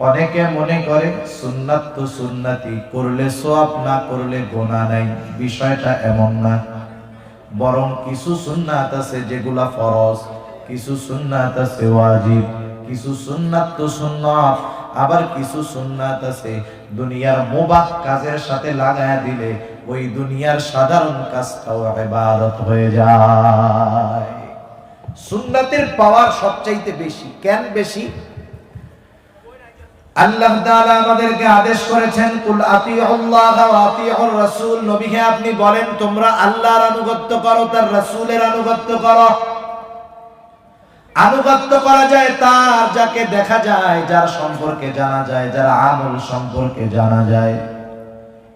অনেকে মনে করে সুন্নাত তো সুন্নাতি, করলে সওয়াব না করলে গুনাহ নাই। বিষয়টা এমন না, বরং কিছু সুন্নাত আছে যেগুলা ফরজ, কিছু সুন্নাত আছে ওয়াজিব, কিছু সুন্নাত তো সুন্নাত, আবার কিছু সুন্নাত আছে দুনিয়ার মুবাহ কাজের সাথে লাগায়া দিলে ওই দুনিয়ার সাধারণ কাজটাও ইবাদত হয়ে যায়। সুন্নাতের পাওয়ার সবচাইতে বেশি। কেন বেশি? আল্লাহ তাআলা আমাদেরকে আদেশ করেছেন কুল আতিউল্লাহ ওয়া আতিউর রাসূল। নবীকে আপনি বলেন তোমরা আল্লাহর আনুগত্য করো, তার রাসূলের আনুগত্য করো। আনুগত্য করা যায় তার যাকে দেখা যায়, যার সম্পর্কে জানা যায়, যার আমল সম্পর্কে জানা যায়।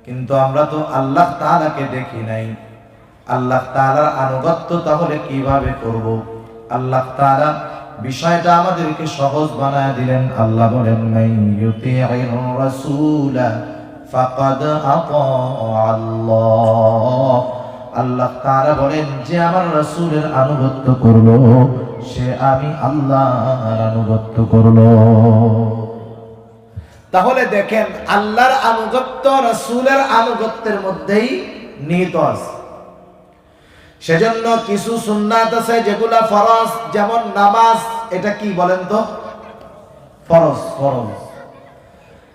কিন্তু আমরা তো আল্লাহ তাআলাকে দেখি নাই। আল্লাহ তাআলার আনুগত্য তাহলে কিভাবে করব? আল্লাহ তাআলা বিষয়টা আমাদেরকে সহজ বানায় দিলেন। আল্লাহ বলেন, মান ইউতি'ইর রাসূলা ফাকাদ আতা আল্লাহ। আল্লাহ তাআলা বলেন, যে আমার রাসূলের আনুগত্য করলো সে আমি আল্লাহর আনুগত্য করলো। তাহলে দেখেন, আল্লাহর আনুগত্য রাসূলের আনুগত্যের মধ্যেই নিহিত আছে। সেজন্য কিছু সুন্নাত আছে যেগুলা ফরজ, যেমন নামাজ। এটা কি বলেন তো? ফরজ। ফরজ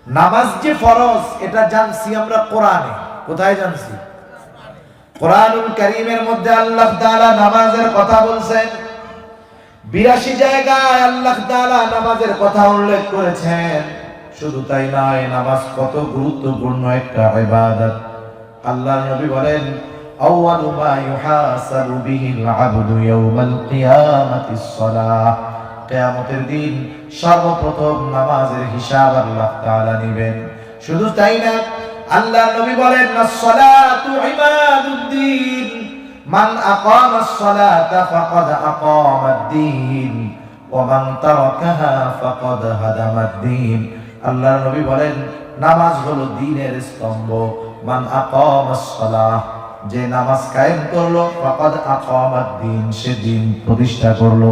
নামাজ যে ফরজ, এটা জানছি আমরা কোরআনে। কোথায় জানছি? কোরআনুল কারীমের মধ্যে আল্লাহ তাআলা নামাজের কথা বলছেন। 82 জায়গায় আল্লাহ তাআলা নামাজের কথা উল্লেখ করেছেন। শুধু তাই নয়, নামাজ কত গুরুত্বপূর্ণ একটা ইবাদত। আল্লাহর নবী বলেন, আউয়ালু মা ইউহাসাবু বিহিল আবদু ইয়াউমাল কিয়ামাতিস সালাহ। কিয়ামতের দিন সর্বপ্রথম নামাজের হিসাব আল্লাহ তাআলা নেবেন। শুধু তাই না, আল্লাহর নবী বলেন, আস-সালাতু ইমাদুদ্দিন, মান আকামাস সালাতা ফাকাদ আকামাদ-দ্বীন ওয়া মান তারাকাহা ফাকাদ হাদামাদ-দ্বীন। আল্লাহর নবী বলেন, নামাজ হলো দ্বীনের স্তম্ভ। মান আকামাস সালাহ, যে নামাজ কায়েম করলো, ফাকাদ আকামাদ-দ্বীন, সে দ্বীন প্রতিষ্ঠা করলো।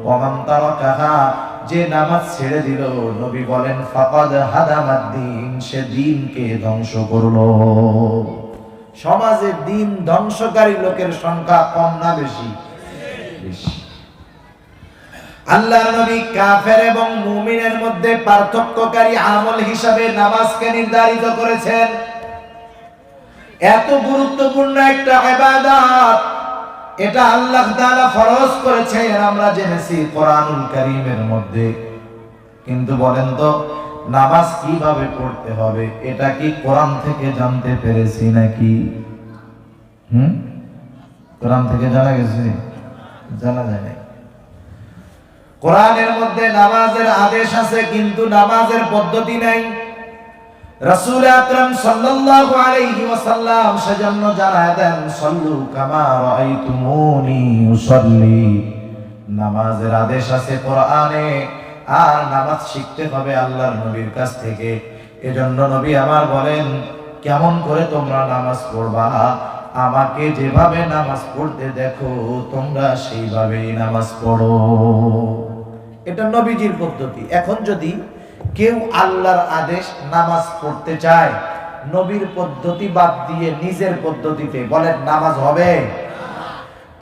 ওয়া মান তারাকাহা, যে নামাজ ছেড়ে দিল, নবী বলেন, ফাকাদ হাদামাদ-দ্বীন, সে দ্বীনকে ধ্বংস করলো। সমাজে দ্বীন ধ্বংসকারী লোকের সংখ্যা কম না বেশি? বেশি। আল্লাহর নবী কাফের এবং মুমিনের মধ্যে পার্থক্যকারী আমল হিসাবে নামাজকে নির্ধারিত করেছেন। এত গুরুত্বপূর্ণ একটা ইবাদত, এটা আল্লাহ তাআলা ফরজ করেছেন, আমরা জেনেছি কোরআনুল কারীমের মধ্যে। কিন্তু বলেন তো, নামাজ কিভাবে পড়তে হবে এটা কি কোরআন থেকে জানতে পেরেছি নাকি? কোরআন থেকে জানা গেছে? জানা যায় না। কোরআনের মধ্যে নামাজের আদেশ আছে, কিন্তু নামাজের পদ্ধতি নাই। রাসূল আকরাম সাল্লাল্লাহু আলাইহি ওয়াসাল্লাম সেজন্য জানায় দেন, সাল্লু কামা রাআইতুমুনি উসাল্লি। নামাজের আদেশ আছে কোরআনে, আর নামাজ শিখতে হবে আল্লাহর নবীর কাছ থেকে। এজন্য নবী আমার বলেন, কেমন করে তোমরা নামাজ পড়বা? আমাকে যেভাবে নামাজ পড়তে দেখো, তোমরা সেইভাবেই নামাজ পড়ো। এটা নবীজির পদ্ধতি। এখন যদি কেউ আল্লাহর আদেশ নামাজ পড়তে চায়, নবীর পদ্ধতি বাদ দিয়ে নিজের পদ্ধতিতে, বলেন নামাজ হবে?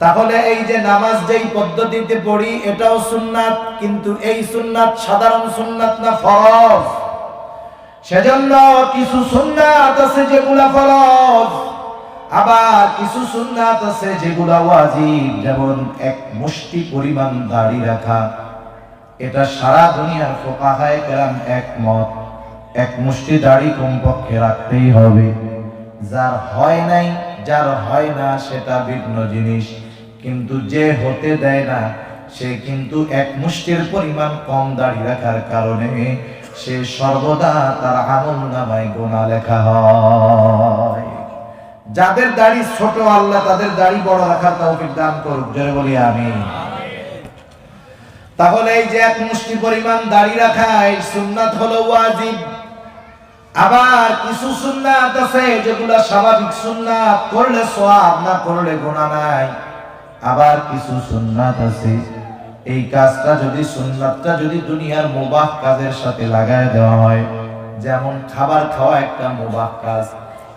তাহলে এই যে নামাজ যেই পদ্ধতিতে পড়ি, এটাও সুন্নাত, কিন্তু এই সুন্নাত সাধারণ সুন্নাত না, ফরজ। সেজন্য কিছু সুন্নাত আছে যেগুলা ফরজ, আবার কিছু সুন্নাত আছে যেগুলা ওয়াজিব। যেমন এক মুষ্টি পরিমাণ দাড়ি রাখা, এটা সারা দুনিয়ার ফুকাহায়ে কেরাম একমত, এক মুষ্টি দাড়ি কমপক্ষে রাখতেই হবে। যার হয় নাই, যার হয় না, সেটা ভিন্ন জিনিস। কিন্তু যে হতে দেয় না, সে কিন্তু এক মুষ্টির পরিমাণ কম দাড়ি রাখার কারণে সে সর্বদা তার আমলনামায় গুনাহ লেখা হয়। যাদের দাড়ি ছোট, আল্লাহ তাদের দাড়ি বড় রাখার তৌফিক দান করুক, জোরে বলি আমিন। তাহলে এই যে এক মুষ্টি পরিমাণ দাড়ি রাখা, এই সুন্নাত হলো ওয়াজিব। আবার কিছু সুন্নাত আছে যেগুলো স্বাভাবিক সুন্নাত, করলে সওয়াব, না করলে গুনাহ নাই। আবার কিছু সুন্নাত আছে, এই কাজটা যদি, সুন্নাতটা যদি দুনিয়ার মুবাহ কাজের সাথে লাগায় দেওয়া হয়, যেমন খাবার খাওয়া একটা মুবাহ কাজ।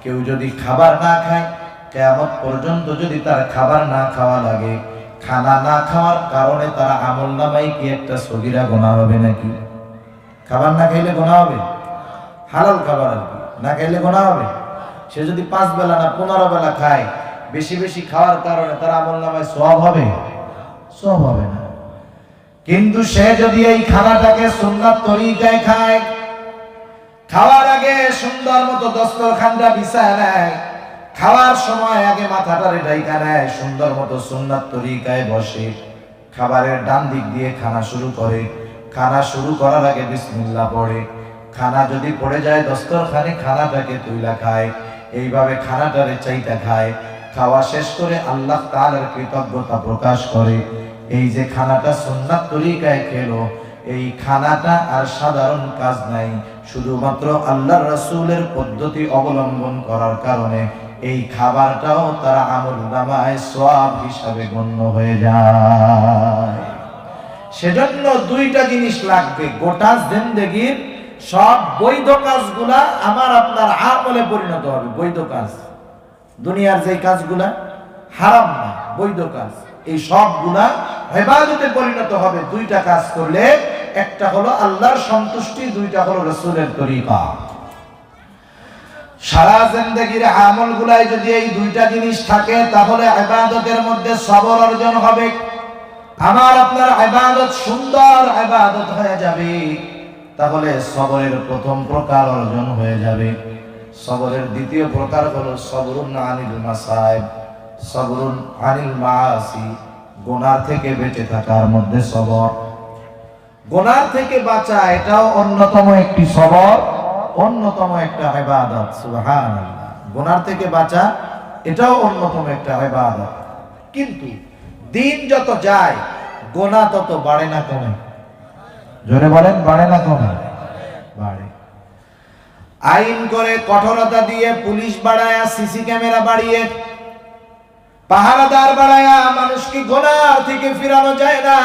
কেউ যদি খাবার না খায়, কিয়ামত পর্যন্ত যদি তার খাবার না খাওয়া লাগে, খানা না খাওয়ার কারণে তার আমলনামায় কি একটা সগীরা গুনাহ হবে নাকি? খাবার না খাইলে গুনাহ হবে? হালাল খাবার আর কি, না খাইলে গুনাহ হবে? সে যদি 5 বেলা না 15 বেলা খায়, বেশি বেশি খাওয়ার কারণে তার আমলনামায় সওয়াব হবে? সওয়াব হবে না। কিন্তু সে যদি এই খানাটাকে সুন্নাত তরিকায় খায়, খাওয়ার আগে সুন্দর মতো দস্তরখানটা বিছায় নেয়, খাওয়ার সময় আগে মাথাটা ঢাইকা নেয়, সুন্দর মতো সুন্নাত তরিকায় বসে, খাবারের ডান দিক দিয়ে খানা শুরু করে, খানা শুরু করার আগে বিসমিল্লাহ পড়ে, খানা যদি পড়ে যায় দস্তরখানে খানাটাকে তুইলা খায়, এইভাবে খানাটারে চাইটা খায়, খাওয়া শেষ করে আল্লাহ তাআলার কৃতজ্ঞতা প্রকাশ করে। এই যে খানাটা সুন্নাত তরিকায় খেলো, এই খানাটা আর সাধারণ কাজ নাই, শুধুমাত্র আল্লাহর রাসূলের পদ্ধতি অবলম্বন করার কারণে এই খাবারটাও তার আমলনামায় সওয়াব হিসাবে গণ্য হয়ে যায়। সেজন্য দুইটা জিনিস লাগবে, গোটা জিন্দেগীর সব বৈধ কাজগুলা আমার আপনার আমলে পরিণত হবে। বৈধ কাজ, দুনিয়ার যে কাজগুলা হারাম না, বৈধ কাজ, এই সবগুলা ইবাদতে পরিণত হবে দুইটা কাজ করলে। একটা হলো আল্লাহর সন্তুষ্টি, দুইটা হলো রাসূলের তরিকা। সারা জিন্দেগীর আমলগুলাই যদি এই দুইটা জিনিস থাকে তাহলে ইবাদতের মধ্যে সবর অর্জন হবে। আমার আপনার ইবাদত সুন্দর ইবাদত হয়ে যাবে, তাহলে সবরের প্রথম প্রকার অর্জন হয়ে যাবে। সবরের দ্বিতীয় প্রকার হলো সবরুন আনিল মাসায়েব, সবরুন আনিল মাআসি, গুনাহ থেকে বেঁচে থাকার মধ্যে সবর। গুনাহ থেকে বাঁচা এটাও অন্যতম একটি সবর, অন্যতম একটা ইবাদত। সুবহানাল্লাহ, গুনাহ থেকে বাঁচা এটাও অন্যতম একটা ইবাদত। কিন্তু দিন যত যায় গুনাহ তত বাড়ে না কমে? জোরে বলেন, বাড়ে না কমে? বাড়ে। আইন করে কঠোরতা দিয়ে, পুলিশ বাড়ায়া, সিসি ক্যামেরা বাড়িয়ে, পাহারাদার বাড়ায়া মানুষকে গুনাহ থেকে ফিরানো যায় না,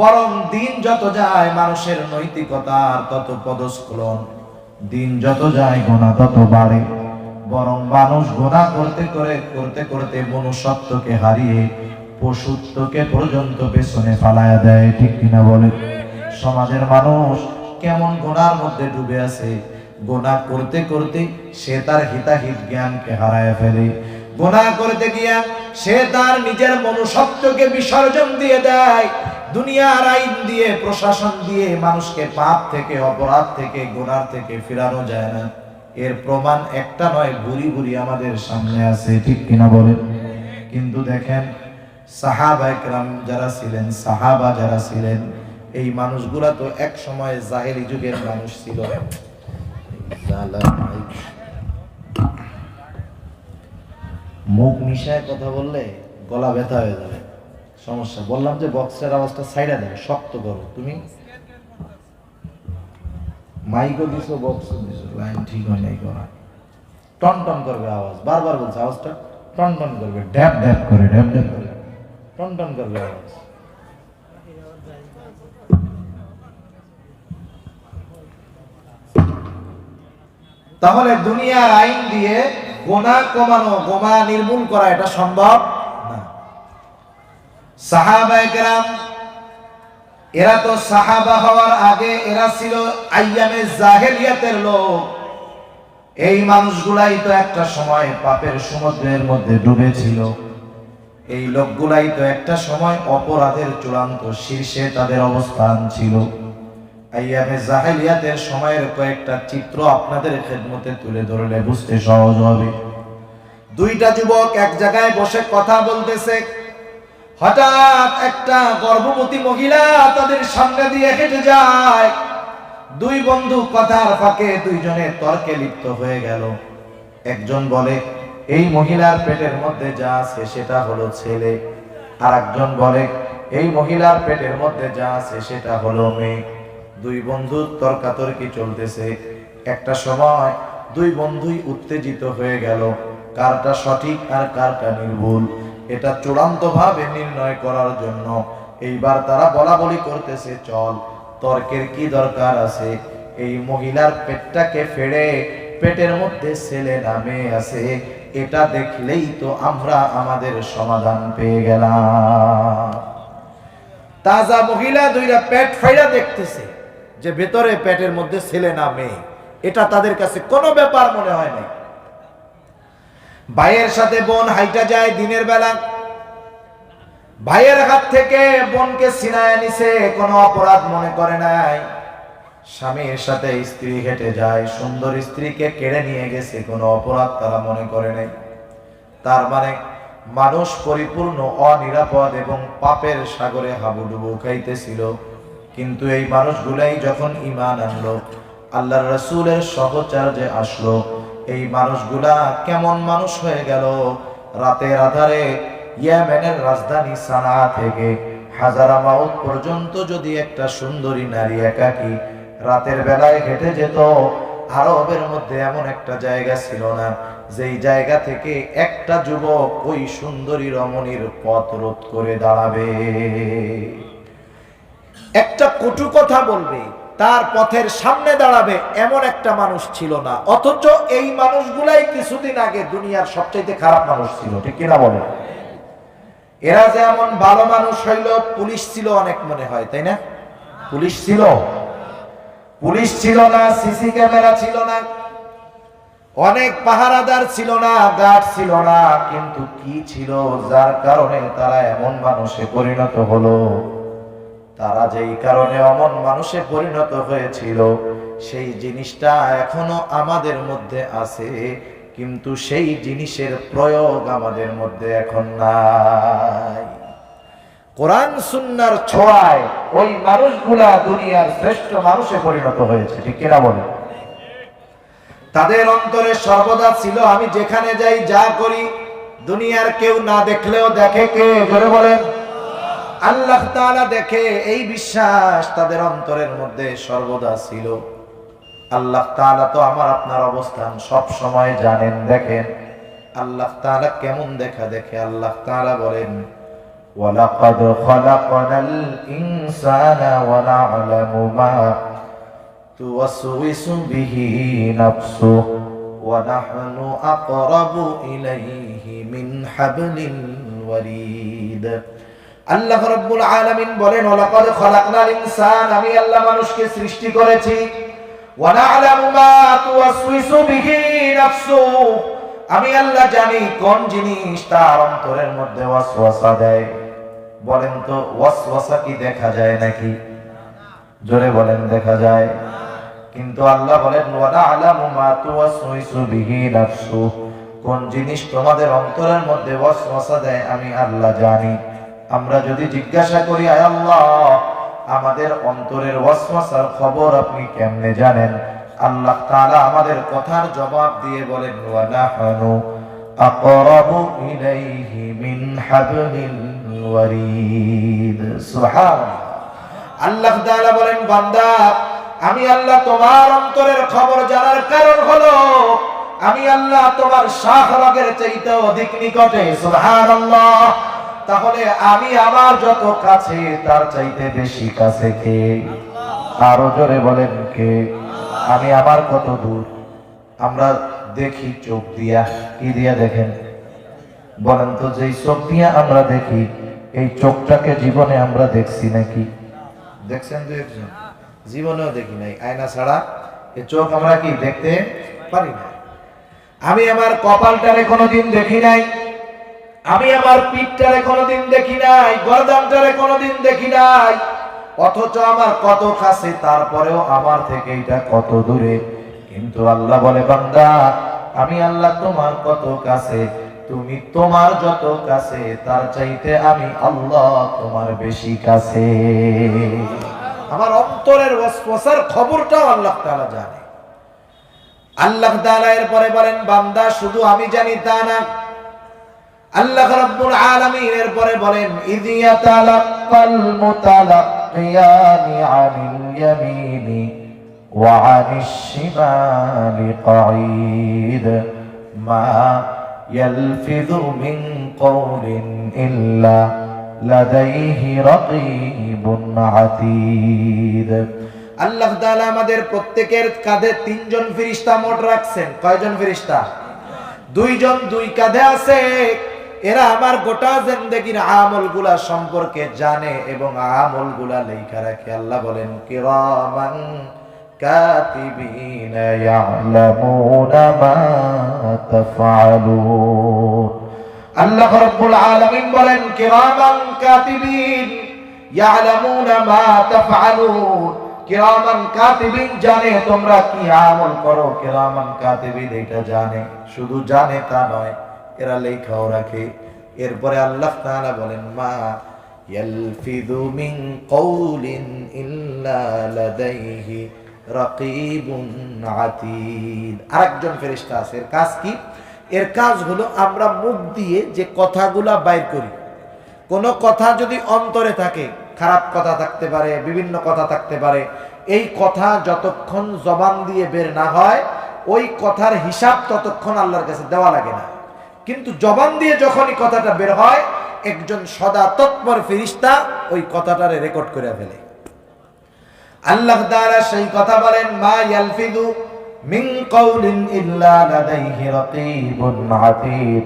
বরং দিন যত যায় মানুষের নৈতিকতার তত পদস্খলন, দিন যত যায় গুনাহ তত বাড়ে। বরং মানুষ গুনাহ করতে করতে মনুষ্যত্বকে হারিয়ে পশুত্বকে পর্যন্ত পেছনে ফালায়া দেয়। ঠিক কিনা বলে? সমাজের মানুষ কেমন গুনার মধ্যে ডুবে আছে, গুনাহ করতে করতে সে তার হিতাহিত জ্ঞানকে হারায় ফেলে, গুনাহ করতে গিয়া সে তার নিজের মনুষ্যত্বকে বিসর্জন দিয়ে দেয়। দুনিয়ার আইন দিয়ে, প্রশাসন দিয়ে মানুষকে পাপ থেকে, অপরাধ থেকে, গুনাহ থেকে ফিরানো যায় না। এর প্রমাণ একটা নয়, ভুরি ভুরি আমাদের সামনে আছে। ঠিক কিনা বলেন? কিন্তু দেখেন সাহাবায়ে কেরাম যারা ছিলেন, সাহাবা যারা ছিলেন, এই মানুষগুলা তো এক সময় জাহেলি যুগের মানুষ ছিল। মুখ মিশায় কথা বললে গলা ব্যথা হয়ে যাবে, সমস্যা। বললাম যে বক্সের আওয়াজটা সাইডা দেবে, শক্ত করো। তুমি মাইকও দিছো, বক্সও দিছো, লাইন ঠিক হয় নাই করা, টন টন করবে আওয়াজ। বারবার বলছে আওয়াজটা টন টন করবে, ড্যাপ ড্যাপ করে, ড্যাপ ড্যাপ করে টন টন করবে আওয়াজ। তাহলে দুনিয়ার আইন দিয়ে গুনাহ কমানো, গুনাহ নির্মূল করা এটা সম্ভব না। সাহাবায়ে কেরাম এরা তো সাহাবা হওয়ার আগে এরা ছিল আইয়ামে জাহেলিয়াতের লোক। এই মানুষগুলাই তো একটা সময় পাপের সমুদ্রের মধ্যে ডুবেছিল। এই লোকগুলাই তো একটা সময় অপরাধের চূড়ান্ত শীর্ষে তাদের অবস্থান ছিল। আইয়ামে জাহেলিয়াতের সময়ের কয়েকটা চিত্র আপনাদের খেদমতে তুলে ধরলে বুঝতে সহজ হবে। দুইটা যুবক এক জায়গায় বসে কথা বলতেছে, হঠাৎ একটা গর্ভবতী মহিলা তাদের সামনে দিয়ে হেঁটে যায়। দুই বন্ধু কথার ফাঁকে দুইজনে তর্কে লিপ্ত হয়ে গেল। একজন বলে এই মহিলার পেটের মধ্যে যা আছে সেটা হলো ছেলে, আর একজন বলে এই মহিলার পেটের মধ্যে যা আছে সেটা হলো মেয়ে। দুই বন্ধু তর্কাতর্কি চলতেছে। একটা সময় দুই বন্ধুই উত্তেজিত হয়ে গেল, কারটা সঠিক আর কারটা নির্ভুল এটা চূড়ান্ত ভাবে নির্ণয় করার জন্য এইবার তারা বলা বলি করতেছে, চল তর্কের কি দরকার আছে, এই মহিলার পেটটাকে ফেড়ে পেটের মধ্যে ছেলে না মেয়ে আছে এটা দেখলেই তো আমরা আমাদের সমাধান পেয়ে গেলাম। তাজা মহিলা দুইটা পেট ফাইড়া দেখতেছে যে ভেতরে পেটের মধ্যে ছেলে না মেয়ে, এটা তাদের কাছে কোনো ব্যাপার মনে হয় না। ভাইয়ের সাথে বোন হাইটা যায় দিনের বেলা, ভাইয়ের হাত থেকে বোনকে ছিনায় নিছে, কোনো অপরাধ মনে করে নাই। স্বামীর সাথে স্ত্রী হেঁটে যায়, সুন্দর স্ত্রীকে কেড়ে নিয়ে গেছে, কোনো অপরাধ তারা মনে করে নাই। তার মানে মানুষ পরিপূর্ণ অনিরাপদ এবং পাপের সাগরে হাবুডুবু খাইতেছিল। কিন্তু এই মানুষগুলাই যখন ঈমান আনলো, আল্লাহর রাসূলের সহচর্যে আসলো, এই মানুষগুলা কেমন মানুষ হয়ে গেল। রাতের আধারে ইয়েমেনের রাজধানী সানা থেকে হাজারামাউত পর্যন্ত যদি একটা সুন্দরী নারী একাকী রাতের বেলায় হেঁটে যেত, আরবের মধ্যে এমন একটা জায়গা ছিল না যেই জায়গা থেকে একটা যুবক ওই সুন্দরী রমণীর পথ রোধ করে দাঁড়াবে, একটা কটু কথা বলবে, তার পথের সামনে দাঁড়াবে, এমন একটা মানুষ ছিল না। অথচ এই মানুষগুলাই কিছুদিন আগে দুনিয়ার সবচেয়ে খারাপ মানুষ ছিল, ঠিক কিনা বলে? এরা যেমন ভালো মানুষ হইল, পুলিশ ছিল অনেক মনে হয়, তাই না? পুলিশ ছিল, পুলিশ ছিল না, সিসি ক্যামেরা ছিল না, অনেক পাহারাদার ছিল না, গার্ড ছিল না, কিন্তু কি ছিল যার কারণে তারা এমন মানুষে পরিণত হলো? তারা যেই কারণে অমন মানুষে পরিণত হয়েছিল সেই জিনিসটা এখনো আমাদের মধ্যে আছে, কিন্তু সেই জিনিসের প্রয়োগ আমাদের মধ্যে এখন নাই। কোরআন সুন্নাহর ছোঁয়ায় ওই মানুষগুলা দুনিয়ার শ্রেষ্ঠ মানুষে পরিণত হয়েছে, ঠিক কিনা বলে? তাদের অন্তরে সর্বদা ছিল আমি যেখানে যাই যা করি দুনিয়ার কেউ না দেখলেও দেখে কে? জোরে বলেন, আল্লাহ তাআলা দেখে। এই বিশ্বাস তাদের অন্তরের মধ্যে সর্বদা ছিল। আল্লাহ তাআলা তো আমার আপনার অবস্থান সব সময় জানেন, দেখেন। আল্লাহ তাআলা কেমন দেখা দেখে। আল্লাহ তাআলা বলেন, ওয়ালাকাদ খালাকনাল ইনসানা ওয়া না'লামু মা তুওয়াসওয়িসু বিহি নাফসুহু ওয়া নাহনু আকরাবু ইলাইহি মিন হাবলিল ওয়ারিদ। আল্লাহ রাব্বুল আলামিন বলেন, ওয়ালাকাদ খালাকনাল ইনসান, আমি আল্লাহ মানুষকে সৃষ্টি করেছি, ওয়া না'লামু মা তুওয়াসওয়িসু বিহি নাফসুহু, আমি আল্লাহ জানি কোন জিনিস তার অন্তরের মধ্যে ওয়াসওয়াসা দেয়। বলেন তো ওয়াসওয়াসা কি দেখা যায় নাকি? জোরে বলেন, দেখা যায়। কিন্তু আল্লাহ বলেন, ওয়া না'লামু মা তুওয়াসওয়িসু বিহি নাফসুহু, কোন জিনিস তোমাদের অন্তরের মধ্যে ওয়াসওয়াসা দেয় আমি আল্লাহ জানি। আমরা যদি জিজ্ঞাসা করি, আয় আল্লাহ আমাদের অন্তরের ওয়াসওয়াসার খবর আপনি কেমনে জানেন? আল্লাহ তাআলা আমাদের কথার জবাব দিয়ে বলেন, ওয়া নাহনু আকরাবু ইলাইহি মিন হাবলিল ওয়ারিদ। সুবহানাল্লাহ। আল্লাহ তাআলা বলেন, বান্দা আমি আল্লাহ তোমার অন্তরের খবর জানার কারণ হলো আমি আল্লাহ তোমার শাহরগের চাইতে অধিক নিকটে। সুবহানাল্লাহ। তাহলে আমি আমার যত কাছে তার চাইতে বেশি কাছে কে? আরো জোরে বলেন, কে? আমি আমার কত দূর? আমরা দেখি চোখ দিয়া, কি দিয়া দেখেন? বলেন তো, যেই চোখ দিয়া আমরা দেখি এই চোখটাকে জীবনে আমরা দেখছি নাকি? দেখছেন যে জীবনেও দেখি নাই, আয়না ছাড়া এই চোখ আমরা কি দেখতে পারি না। আমি আমার কপালটারে কোনোদিন দেখি নাই, আমি আমার পিঠটারে কোনোদিন দেখি নাই, গর্দানটারে কোনোদিন দেখি নাই, অথচ আমার কত কাছে, তারপরেও আমার থেকে এটা কত দূরে। কিন্তু আল্লাহ বলে, বান্দা আমি আল্লাহ তোমার কত কাছে, তুমি তোমার যত কাছে তার চাইতে আমি আল্লাহ তোমার বেশি কাছে। আমার অন্তরের ওয়াসওয়াসার খবরটাও আল্লাহ তাআলা জানে। আল্লাহ তাআলা এরপরে বলেন, বান্দা শুধু আমি জানি তা না, আল্লাহ রাব্বুল আলামিন এরপরে বলেন, ইয ইয়াতালাক্কাল মুতালাক্কিয়ানি আনিল ইয়ামিনি ওয়া আনিশ শিমালি কাঈদ মা ইয়ালফিযু মিন কওলিন ইল্লা লাদাইহি রাকীবুন আতীদ। আল্লাহ তাআলা আমাদের প্রত্যেকের কাঁধে তিনজন ফেরেশতা মোট রাখছেন। কয়জন ফেরেশতা? দুইজন দুই কাঁধে আছে। এরা আমার গোটা জিন্দেগীর আমলগুলা সম্পর্কে জানে এবং আমলগুলা লেখা রাখে। আল্লাহ বলেন, কিরামান কাতিবিনা ইয়ালামুনা মা তাফআলুন। আল্লাহ রাব্বুল আলামিন বলেন, কিরামান কাতিবিন ইয়ালামুনা মা তাফআলুন। কিরামান কাতিবিন জানে তোমরা কি আমল করো। কিরামান কাতিবিন এটা জানে, শুধু জানে তা নয়, এরা লেখাও রাখে। এরপরে আল্লাহ তাআলা বলেন মা ইয়ালফিযু মিন কওলিন ইল্লা লাদাইহি রাকীবুন আতীদ। আরেকজন ফেরেশতা আছে, এর কাজ কি? এর কাজ হলো আমরা মুখ দিয়ে যে কথাগুলা বাইর করি, কোনো কথা যদি অন্তরে থাকে, খারাপ কথা থাকতে পারে, বিভিন্ন কথা থাকতে পারে, এই কথা যতক্ষণ জবান দিয়ে বের না হয় ওই কথার হিসাব ততক্ষণ আল্লাহর কাছে দেওয়া লাগে না। কিন্তু জবান দিয়ে যখনই কথাটা বের হয় একজন সদা তৎপর ফেরেশতা ওই কথাটারে রেকর্ড করে ফেলে। আল্লাহ তাআলা সেই কথা বলেন মা ইয়ালফিযু মিন কওলিন ইল্লা লাদাইহি রাকীবুন আতীদ।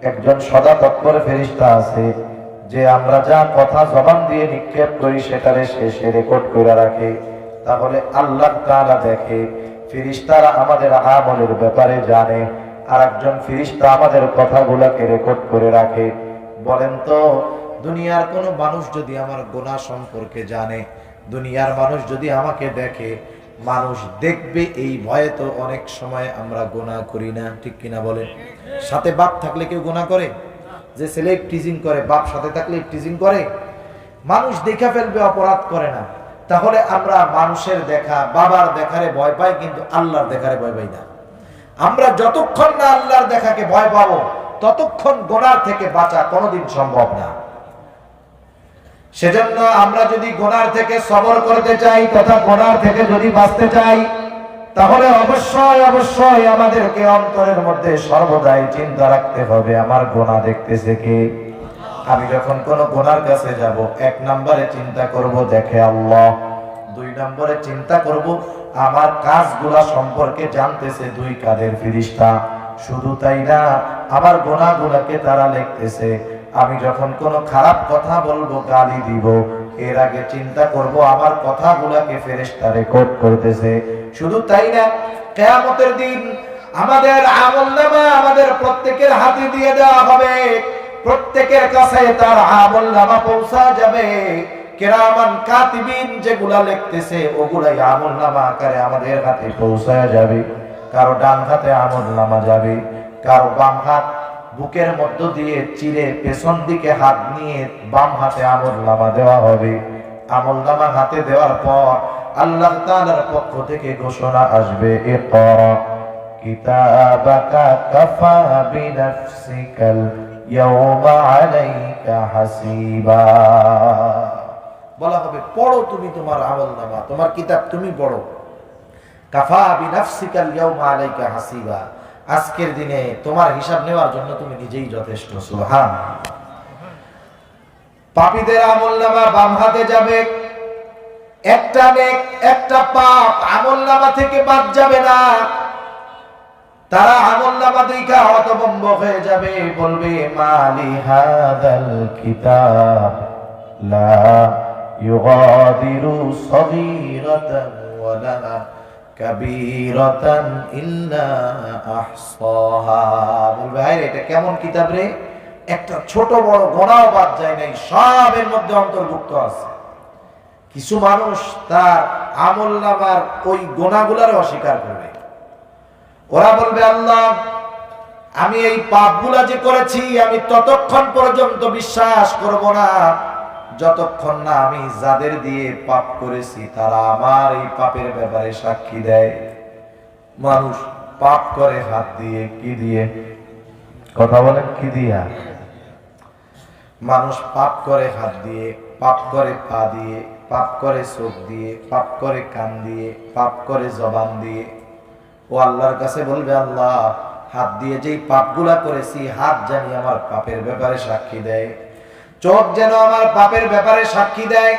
একজন সদা তৎপর ফেরেশতা আছে যে আমরা যা কথা জবান দিয়ে নিক্ষেপ করি সেটারে সে রেকর্ড করে রাখে। তাহলে আল্লাহ তাআলা দেখে, ফেরেশতারা আমাদের আমলের ব্যাপারে জানে, আর একজন ফেরেশতা আমাদের কথাগুলোকে রেকর্ড করে রাখে। বলেন তো দুনিয়ার কোনো মানুষ যদি আমার গুনাহ সম্পর্কে জানে, দুনিয়ার মানুষ যদি আমাকে দেখে, মানুষ দেখবে এই ভয়ে তো অনেক সময় আমরা গুনাহ করি না, ঠিক কিনা বলেন? সাথে বাপ থাকলে কেউ গুনাহ করে? যে ছেলে টিজিং করে বাপ সাথে থাকলে টিজিং করে? মানুষ দেখা ফেলবে, অপরাধ করে না। তাহলে আমরা মানুষের দেখা, বাবার দেখারে ভয় পাই, কিন্তু আল্লাহর দেখারে ভয় পাই না। আমরা যতক্ষণ না আল্লাহর দেখাকে ভয় পাবো ততক্ষণ গুনাহ থেকে বাঁচা কোনোদিন সম্ভব না। সেজন্য আমরা যদি গুনাহ থেকে সবর করতে চাই তথা গুনাহ থেকে যদি বাঁচতে চাই, তাহলে অবশ্যই অবশ্যই আমাদেরকে অন্তরের মধ্যে সর্বদাই চিন্তা রাখতে হবে আমার গুনাহ দেখতেছে কে। আমি যখন কোনো গুনার কাছে যাব, এক নম্বরে চিন্তা করব দেখে আল্লাহ, দুই নম্বরে চিন্তা করব আমার কাজগুলা সম্পর্কে জানতেছে দুই কাঁধের ফেরেশতা। শুধু তাই না, আমার গুনাহগুলোকে তারা লিখতেছে। আমি যখন কোনো খারাপ কথা বলবো, গালি দিব, এর আগে চিন্তা করব আমার কথাগুলোকে ফেরেশতা রেকর্ড করতেছে। শুধু তাই না, কিয়ামতের দিন আমাদের আমলনামা আমাদের প্রত্যেকের হাতে দিয়ে দেওয়া হবে, প্রত্যেকের কাছে তার আমলনামা পৌঁছা যাবে। কিরামান কাতিবিন যেগুলা লিখতেছে ওগুলাই আমলনামা আকারে আমাদের হাতে পৌঁছা যাবে। কারো ডান হাতে আমলনামা যাবে, কারো বাম হাত বুকের মধ্য দিয়ে চিরে পেছন দিকে হাত নিয়ে বাম হাতে আমলনামা দেওয়া হবে। আমলনামা হাতে দেওয়ার পর আল্লাহ তাআলার পক্ষ থেকে ঘোষণা আসবে, ইকরা কিতাবাকা কাফা বিনাফসিকাল ইয়াওমা আলাইকা হাসিবা। বলা হবে পড়ো তুমি তোমার আমলনামা, তোমার কিতাব তুমি পড়ো। কাফা বিনাফসিকাল ইয়াওমা আলাইকা হাসিবা, আজকের দিনে তোমার হিসাব নেওয়ার জন্য তুমি নিজেই যথেষ্ট। সুবহানাল্লাহ। পাপীদের আমলনামা বাম হাতে যাবে, একটা নেক একটা পাপ আমলনামা থেকে বাদ যাবে না। তারা আমলনামা দেখা হতভম্ব হয়ে যাবে, বলবে মালি হাদাল কিতাব লা ইউগাদিরু সগীরাতান ওয়ালা কাবীরাতান ইল্লা আহসাহা। বলবে হায় এটা কেমন কিতাব রে, একটা ছোট বড় গুনাহ বাদ যায় নাই, সব এর মধ্যে অন্তর্ভুক্ত আছে। কিছু মানুষ তার আমলনামার ওই গুনাহগুলোর অস্বীকার করবে। ওরা বলবে আল্লাহ আমি এই পাপগুলা যে করেছি আমি ততক্ষণ পর্যন্ত বিশ্বাস করব না যতক্ষণ না আমি যাদের দিয়ে পাপ করেছি তারা আমার এই পাপের ব্যাপারে সাক্ষী দেয়। মানুষ পাপ করে হাত দিয়ে, কি দিয়ে? কথা বলেন, কি দিয়া? মানুষ পাপ করে হাত দিয়ে, পাপ করে পা দিয়ে, পাপ করে চোখ দিয়ে, পাপ করে কান দিয়ে, পাপ করে জবান দিয়ে। ও আল্লাহর কাছে বলবে আল্লাহ হাত দিয়ে যেই পাপগুলা করেছি, হাত জানি আমার পাপের ব্যাপারে সাক্ষী দেয়, চোখ যেন আমার পাপের ব্যাপারে সাক্ষী দেয়,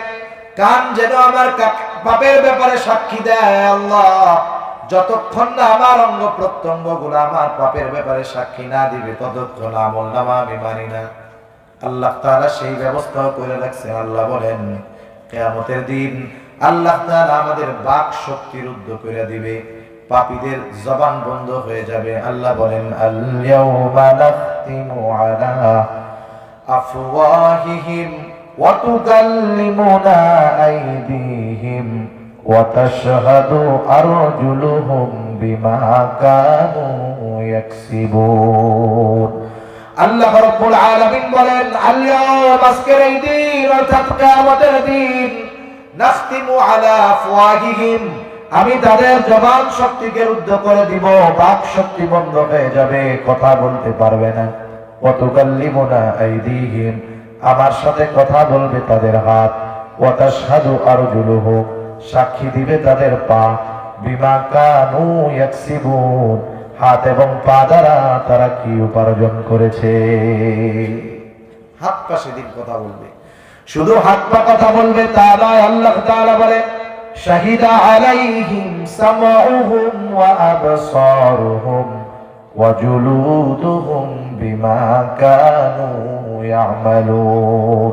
কান যেন আমার পাপের ব্যাপারে সাক্ষী দেয়। আল্লাহ যতক্ষণ না আমার অঙ্গ প্রত্যঙ্গ গুলা আমার পাপের ব্যাপারে সাক্ষী না দিবে ততক্ষণ আমলনামা আমি মানি না। আল্লাহ তাআলা সেই ব্যবস্থা করে রাখছেন। আল্লাহ বলেন কিয়ামতের দিন আল্লাহ তাআলা আমাদের বাক শক্তি রুদ্ধ করে দিবে, পাপীদের জবান বন্ধ হয়ে যাবে। আল্লাহ বলেন আল ইয়াউমা নাখতিমু আলা আফওয়াহিহিম ওয়া তুকাল্লিমুনা আইদিহিম ওয়া তাশহাদু আরজুলুহুম বিমা কানু ইয়াকসিবুন। আল্লাহ রাব্বুল আলামিন বলেন, আল-ইয়াওম, আজকের এই দিন অর্থাৎ কিয়ামতের দিন, নাখতিমু আলা আফওয়াহিহিম, আমি তাদের জবান শক্তিকে রুদ্ধ করে দিব, বাক শক্তি বন্ধ হয়ে যাবে, কথা বলতে পারবে না। ওয়া তুকাল্লিমুনা আইদিহিম, আমার সাথে কথা বলবে তাদের হাত। ওয়া তাশহাদু আরজুলুহুম, সাক্ষী দিবে তাদের পা। বিমা কানু ইয়াকসিবুন, হাত এবং পা দ্বারা তারা কি উপার্জন করেছে। হাত পা সেদিন কথা বলবে, শুধু হাত পা কথা বলবে তা নয়। আল্লাহ তাআলা বলেন, শাহিদা আলাইহিম সামাউহুম ওয়া আবসারুহুম ওয়া জুলুদুহুম বিমা কানু ইয়ামালুন,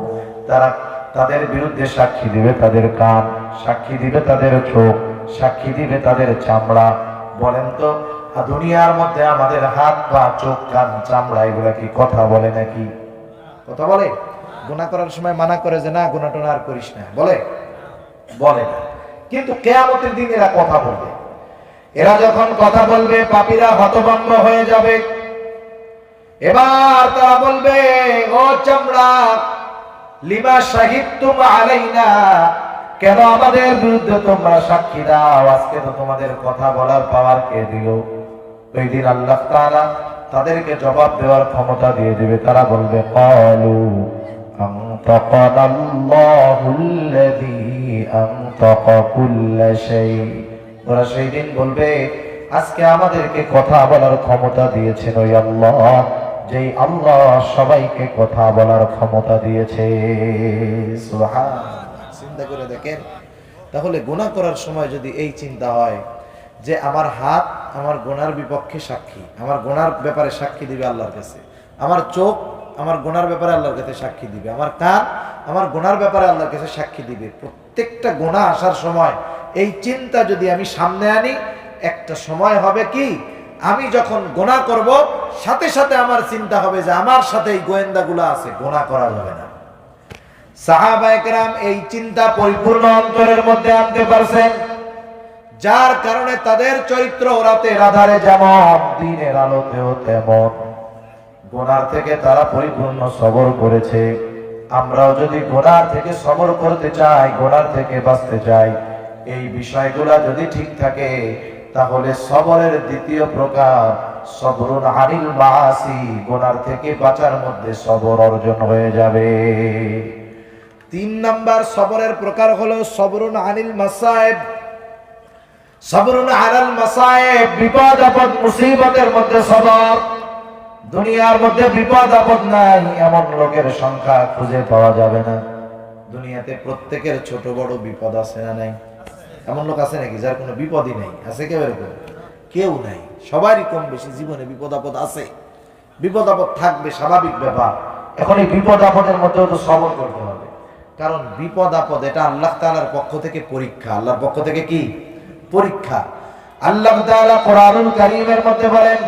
তারা তাদের বিরুদ্ধে সাক্ষী দিবে তাদের কান, সাক্ষী দিবে তাদের চোখ, সাক্ষী দিবে তাদের চামড়া। বলেন তো, দুনিয়ার মধ্যে আমাদের হাত পা চোখ কান চামড়া এগুলা কি কথা বলে নাকি? কথা বলে? গুনাহ করার সময় মানা করে যে না গুনাহ টোনা আর করিস না, বলে? বলে না। কিন্তু কিয়ামতের দিন এরা কথা বলবে। এরা যখন কথা বলবে, পাপীরা হতভম্ব হয়ে যাবে। এবার তারা বলবে, ও চামড়া, লিমা শাহিদতুম আলাইনা, কেন আমাদের বিরুদ্ধে তোমরা সাক্ষী দাও? আজকে তো তোমাদের কথা বলার পাওয়ার কে দিল? ওই দিন আল্লাহ তাআলা তাদেরকে জবাব দেওয়ার ক্ষমতা দিয়ে দিবে। তারা বলবে, ক্বালু আনতাকানাল্লাহুল্লাযী আনতাকা কুল্লা শাই, ওরা সেই দিন বলবে, আজকে আমাদেরকে কথা বলার ক্ষমতা দিয়েছেন ওই আল্লাহ, যেই আল্লাহ সবাইকে কথা বলার ক্ষমতা দিয়েছে। সুবহানাল্লাহ। চিন্তা করে দেখেন, তাহলে গুনাহ করার সময় যদি এই চিন্তা হয় যে আমার হাত আমার গুনার বিপক্ষে সাক্ষী, আমার গুনার ব্যাপারে সাক্ষী দিবে আল্লাহর কাছে, আমার চোখ আমার গুনার ব্যাপারে আল্লাহর কাছে সাক্ষী দিবে, আমার কান আমার গুনার ব্যাপারে আল্লাহর কাছে সাক্ষী দিবে, প্রত্যেকটা গুনাহ আসার সময় এই চিন্তা যদি আমি সামনে আনি, একটা সময় হবে কি, আমি যখন গুনাহ করব সাথে সাথে আমার চিন্তা হবে যে আমার সাথে এই গোয়েন্দাগুলো আছে, গুনাহ করা যাবে না। সাহাবায়ে কেরাম এই চিন্তা পরিপূর্ণ অন্তরের মধ্যে আনতে পারছেন, যার কারণে তাদের চরিত্র রাতের আধারে যেমন দিনের আলোতেও তেমন, গুনাহ থেকে তারা পরিপূর্ণ সবর করেছে। আমরাও যদি গুনাহ থেকে সবর করতে চাই, গুনাহ থেকে বাঁচতে চাই, এই বিষয়গুলা যদি ঠিক থাকে, তাহলে সবরের দ্বিতীয় প্রকার সবরুন আনিল মাআসি, গুনাহ থেকে বাঁচার মধ্যে সবর অর্জন হয়ে যাবে। 3 নাম্বার সবরের প্রকার হলো সবরুন আনিল মাসায়েব। সবরুন আলাল মাসায়েব, বিপদ আপদ মুসিবতের মধ্যে সবর। দুনিয়ার মধ্যে বিপদ আপদ নাই এমন লোকের সংখ্যা খুঁজে পাওয়া যাবে না। দুনিয়াতে প্রত্যেকের ছোট বড় বিপদ আছে না নাই? এমন লোক আছে নাকি যার কোনো বিপদই নাই? আছে কেউ এরকম? কেউ নাই। সবারই কম বেশি জীবনে বিপদ আপদ আছে, বিপদ আপদ থাকবে, স্বাভাবিক ব্যাপার। এখন এই বিপদ আপদের মধ্যেও তো সবর করতে হবে, কারণ বিপদ আপদ এটা আল্লাহ তাআলার পক্ষ থেকে পরীক্ষা। আল্লাহর পক্ষ থেকে কি পরীক্ষা? আল্লাহ তাআলা কোরআনুল কারীমের মধ্যে বলেন,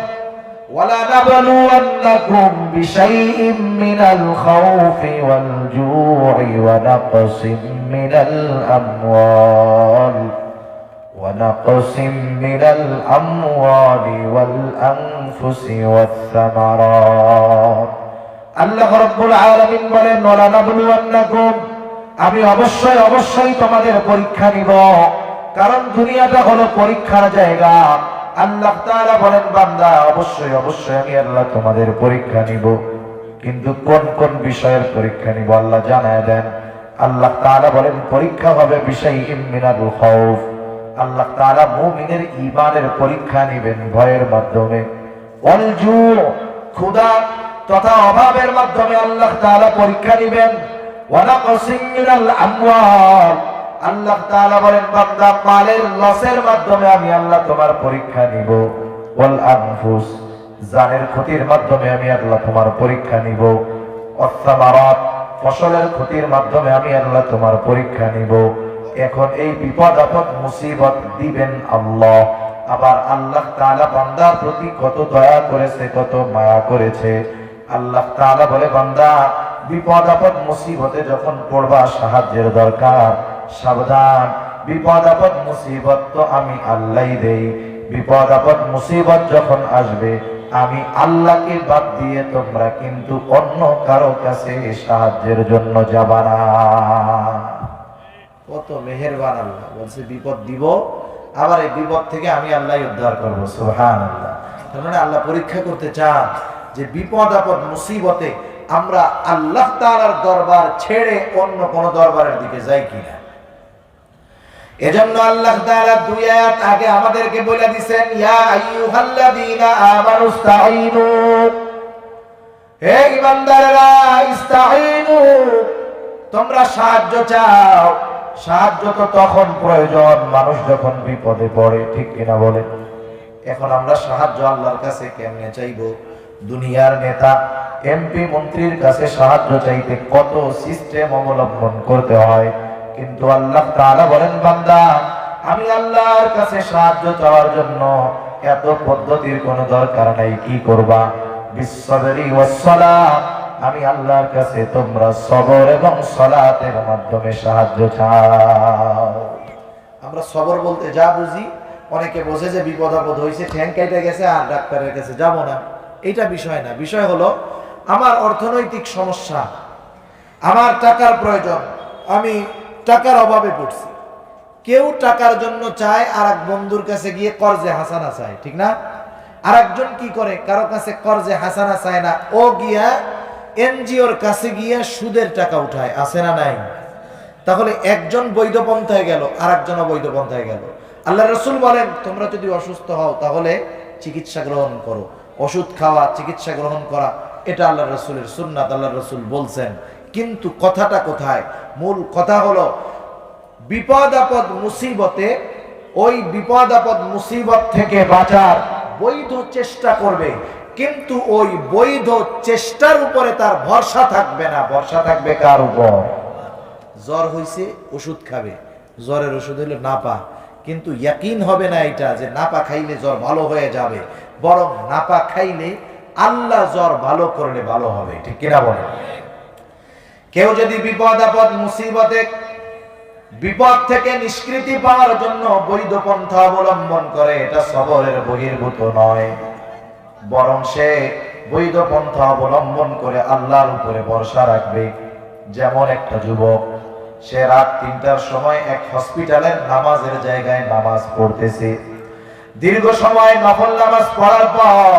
ওয়ালা নাবলুওয়ান্নাকুম বিশাইইম মিনাল খাউফি ওয়াল জু'i ওয়া নাকসিম মিনাল আমওয়ালি ওয়াল আনফুসি ওয়াস সামারাত। আল্লাহ রাব্বুল আলামিন বলেন, ওয়ালা নাবলুওয়ান্নাকুম, আমি অবশ্যই অবশ্যই তোমাদের পরীক্ষা নিব, কারণ দুনিয়াটা হলো পরীক্ষার জায়গা। আল্লাহ তাআলা বলেন, বান্দা অবশ্যই অবশ্যই আমি আল্লাহ তোমাদের পরীক্ষা নিব, কিন্তু কোন কোন বিষয়ের পরীক্ষা নিব আল্লাহ জানায় দেন। আল্লাহ তাআলা বলেন, পরীক্ষা হবে বিশাইইম মিনাল খাউফ, আল্লাহ তাআলা মুমিনের ঈমানের পরীক্ষা নেবেন ভয়ের মাধ্যমে। ওয়াল জু', ক্ষুধা তথা অভাবের মাধ্যমে আল্লাহ তাআলা পরীক্ষা নেবেন। ওয়া নাকসিম মিনাল আমওয়াল, আল্লাহ তাআলা বলেন, বান্দা মালের লসের মাধ্যমে আমি আল্লাহ তোমার পরীক্ষা নিব। ওয়াল আনফুস, জানের ক্ষতির মাধ্যমে আমি আল্লাহ তোমার পরীক্ষা নিব। ওয়াস সামারাত, ফসলের ক্ষতির মাধ্যমে আমি আল্লাহ তোমার পরীক্ষা নিব। এখন এই বিপদ আপদ মুসিবত দিবেন আল্লাহ। আবার আল্লাহ তাআলা বান্দার প্রতি কত দয়া করেছে, কত মায়া করেছে। আল্লাহ তাআলা বলে, বান্দা বিপদ আপদ মুসিবতে যখন পড়বা, সাহায্যের দরকার, সাবধান, বিপদ আপদ মুসিবত তো আমি আল্লাহই দেই। বিপদ আপদ মুসিবত যখন আসবে আমি আল্লাহকে বাদ দিয়ে তোমরা কিন্তু অন্য কারো কাছে সাহায্যের জন্য যাবা না। কত মেহেরবান আল্লাহ। বলছে বিপদ দিব, আবার এই বিপদ থেকে আমি আল্লাহ উদ্ধার করবো। সুবহানাল্লাহ। তার মানে আল্লাহ পরীক্ষা করতে চান যে বিপদ আপদ মুসিবতে আমরা আল্লাহ তাআলার দরবার ছেড়ে অন্য কোন দরবারের দিকে যাই কিনা। এজন্য আল্লাহ তাআলা দুই আয়াত আগে আমাদেরকে বলে দিবেন, ইয়া আইয়ুহাল্লাযীনা আমানুস্তাঈনু, হে ঈমানদাররা ইস্তাঈনু, তোমরা সাহায্য চাও। সাহায্য তো তখন প্রয়োজন মানুষ যখন বিপদে পড়ে, ঠিক কিনা বলে। এখন আমরা সাহায্য আল্লাহর কাছে কেমনে চাইবো? দুনিয়ার নেতা এমপি মন্ত্রীর কাছে সাহায্য চাইতে কত সিস্টেম অবলম্বন করতে হয়, কিন্তু আল্লাহ তাআলা বলেন, বান্দা আমি আল্লাহর কাছে সাহায্য চাওয়ার জন্য এত পদ্ধতির কোনো দরকার নাই। কি করবা? বিসসবরি ওয়াসসালাত, আমি আল্লাহর কাছে তোমরা সবর এবং সালাতের মাধ্যমে সাহায্য চাও। আমরা সবর বলতে যা বুঝি, অনেকে বোঝে যে বিপদ আপদ হয়েছে, ঠ্যাং কেটে গেছে আর ডাক্তারের কাছে যাব না, এটা বিষয় না। বিষয় হলো আমার অর্থনৈতিক সমস্যা, আমার টাকার প্রয়োজন, আমি টাকার অভাবে পড়ছি। কেউ টাকার জন্য চায় আর এক বন্ধুর কাছে গিয়ে কর্জে হাসানা চায়, ঠিক না? আর একজন কি করে? কারো কাছে কর্জে হাসানা চায় না, ও গিয়া এনজিওর কাছে গিয়া সুদের টাকা উঠায়, আছে না নাই? তাহলে একজন বৈধ পন্থায় গেল, আর একজন অবৈধ পন্থায় গেল। আল্লাহ রাসূল বলেন, তোমরা যদি অসুস্থ হও তাহলে চিকিৎসা গ্রহণ করো। ওষুধ খাওয়া, চিকিৎসা গ্রহণ করা, এটা আল্লাহ রাসূলের সুন্নাত, আল্লাহ রাসূল বলছেন। কিন্তু কথাটা কোথায়? মূল কথা হলো বিপদ আপদ মুসিবতে ওই বিপদ আপদ মুসিবত থেকে বাঁচার বৈধ চেষ্টা করবে, কিন্তু ওই বৈধ চেষ্টার উপরে তার ভরসা থাকবে না। ভরসা থাকবে কার উপর? জ্বর হইছে, ওষুধ খাবে, জ্বরের ওষুধ হলো নাপা, কিন্তু ইয়াকিন হবে না এটা যে নাপা খাইলে জ্বর ভালো হয়ে যাবে, বরং নাপা খাইলে আল্লাহ জ্বর ভালো করলে ভালো হবে, ঠিক কিনা বলে? কেউ যদি বিপদ আপদ মুসিবতে বিপদ থেকে নিষ্কৃতি পাওয়ার জন্য বৈধ পন্থা অবলম্বন করে, এটা সবরের বহির্ভূত নয়, বরং সে বৈধ পন্থা অবলম্বন করে আল্লাহর উপরে ভরসা রাখবে। যেমন একটা যুবক, সে রাত ৩টার সময় এক হসপিটালের নামাজের জায়গায় নামাজ পড়তেছে। দীর্ঘ সময় নফল নামাজ পড়ার পর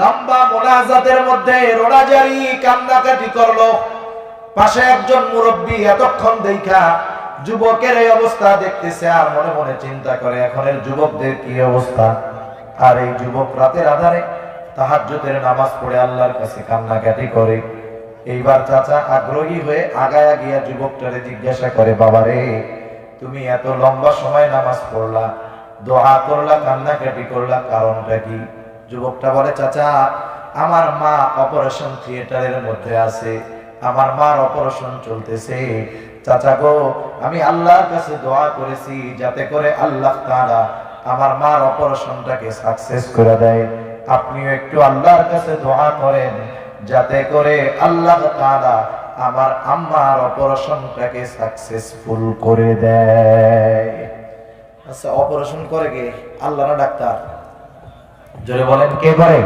লম্বা মোনাজাতের মধ্যে রোনাজারি কান্নাকাটি করলো। পাশে একজন মুরব্বী এতক্ষণ দেখা যুবকের এই অবস্থা দেখতেছে আর মনে মনে চিন্তা করে, এখনের যুবকদের কি অবস্থা। আর এই যুবক রাতের আধারে তাহাজ্জুদের নামাজ পড়ে আল্লাহর কাছে কান্নাকাটি করে। এইবার চাচা আগ্রহী হয়ে আগায়া গিয়া যুবকটারে জিজ্ঞাসা করে, বাবারে তুমি এত লম্বা সময় নামাজ পড়লা, দোয়া করলা, কান্নাকাটি করলা, কারণটা কি? যুবকটা বলে, চাচা আমার মা অপারেশন থিয়েটারের মধ্যে আছে, আমার মার অপারেশন চলতেছে। চাচা গো, আমি আল্লাহর কাছে দোয়া করেছি যাতে করে আল্লাহ তাআলা আমার মার অপারেশনটাকে সাকসেস করে দেয়। আপনিও একটু আল্লাহর কাছে দোয়া করেন যাতে করে আল্লাহ তাআলা আমার আম্মার অপারেশনটাকে সাকসেসফুল করে দেয়। আচ্ছা, অপারেশন করে কে? আল্লাহ না ডাক্তার? জোরে বলেন, কে করে?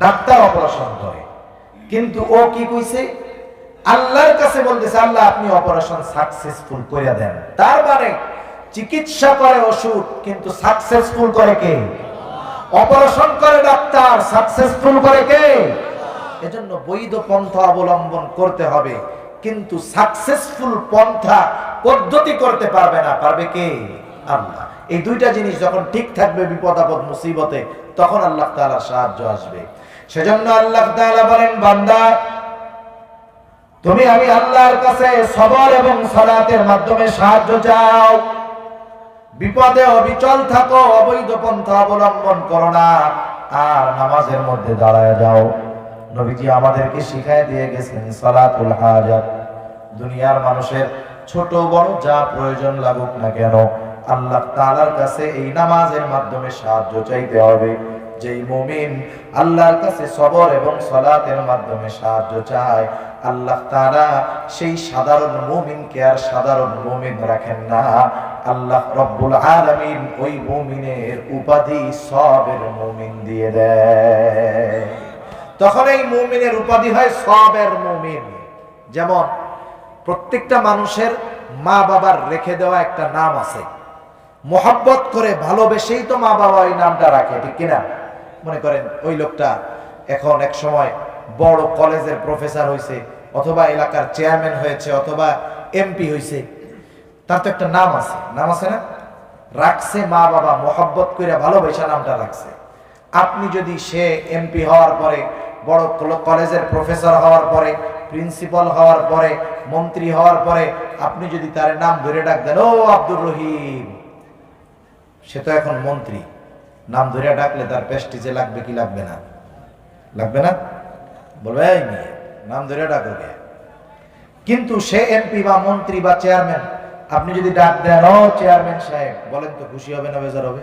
ডাক্তার অপারেশন করে। কিন্তু ও কি কইছে? আল্লাহর কাছে বলতেছে, আল্লাহ আপনি অপারেশন সাকসেসফুল করে দেন। তার মানে চিকিৎসা করে ওষুধ, কিন্তু সাকসেসফুল করে কে? অপারেশন করে ডাক্তার, সাকসেসফুল করে কে? এজন্য বৈধ পন্থা অবলম্বন করতে হবে, কিন্তু সাকসেসফুল পন্থা পদ্ধতি করতে পারবে না। পারবে কে? আল্লাহ। এই দুইটা জিনিস যখন ঠিক থাকবে বিপদ আপদ মুসিবতে, তখন আল্লাহ তাআলার সাহায্য আসবে। সেজন্য আল্লাহ তাআলা বলেন, বান্দা তুমি আমি আল্লাহর কাছে সবর এবং সালাতের মাধ্যমে সাহায্য চাও। বিপদে অবিচল থাকো, অবৈধ পন্থা অবলম্বন করো না, আর নামাজের মধ্যে দাঁড়ায় যাও। নবীজি আমাদেরকে শিখায় দিয়ে গেছেন সালাতুল হাজাত। দুনিয়ার মানুষের ছোট বড় যা প্রয়োজন লাগুক না কেন, আল্লাহ তাআলার কাছে এই নামাজের মাধ্যমে সাহায্য চাইতে হবে। যেই মুমিন আল্লাহর কাছে সবর এবং সালাতের মাধ্যমে সাহায্য চায়, আল্লাহ তাআলা সেই সাধারণ মুমিনকে আর সাধারণ মুমিন রাখেন না, আল্লাহ রব্বুল আলামিন ওই মুমিনের উপাধি সবের মুমিন দিয়ে দেয়। তখন এই মুমিনের উপাধি হয় সবের মুমিন। যেমন প্রত্যেকটা মানুষের মা বাবার রেখে দেওয়া একটা নাম আছে, মোহাব্বত করে ভালোবেসেই তো মা বাবা ওই নামটা রাখে, ঠিক কিনা? মনে করেন ওই লোকটা এখন এক সময় বড় কলেজের প্রফেসর হয়েছে, অথবা এলাকার চেয়ারম্যান হয়েছে, অথবা এমপি হয়েছে, তার তো একটা নাম আছে, নাম আছে না? রাখছে মা বাবা মোহাব্বত করে ভালোবাসা নামটা রাখছে। আপনি যদি সে এমপি হওয়ার পরে, বড় কলেজের প্রফেসর হওয়ার পরে, প্রিন্সিপাল হওয়ার পরে, মন্ত্রী হওয়ার পরে আপনি যদি তার নাম ধরে ডাক দেন, ও আব্দুর রহিম, সে তো এখন মন্ত্রী, নাম ধরে ডাকলে তার প্রেস্টিজে লাগবে কি লাগবে না? লাগবে না? বলবে এই মেয়ে নাম ধরে ডাকো কে? কিন্তু সে এমপি বা মন্ত্রী বা চেয়ারম্যান, আপনি যদি ডাক দেন ও চেয়ারম্যান সাহেব, বলেন তো খুশি হবে না বেজার হবে?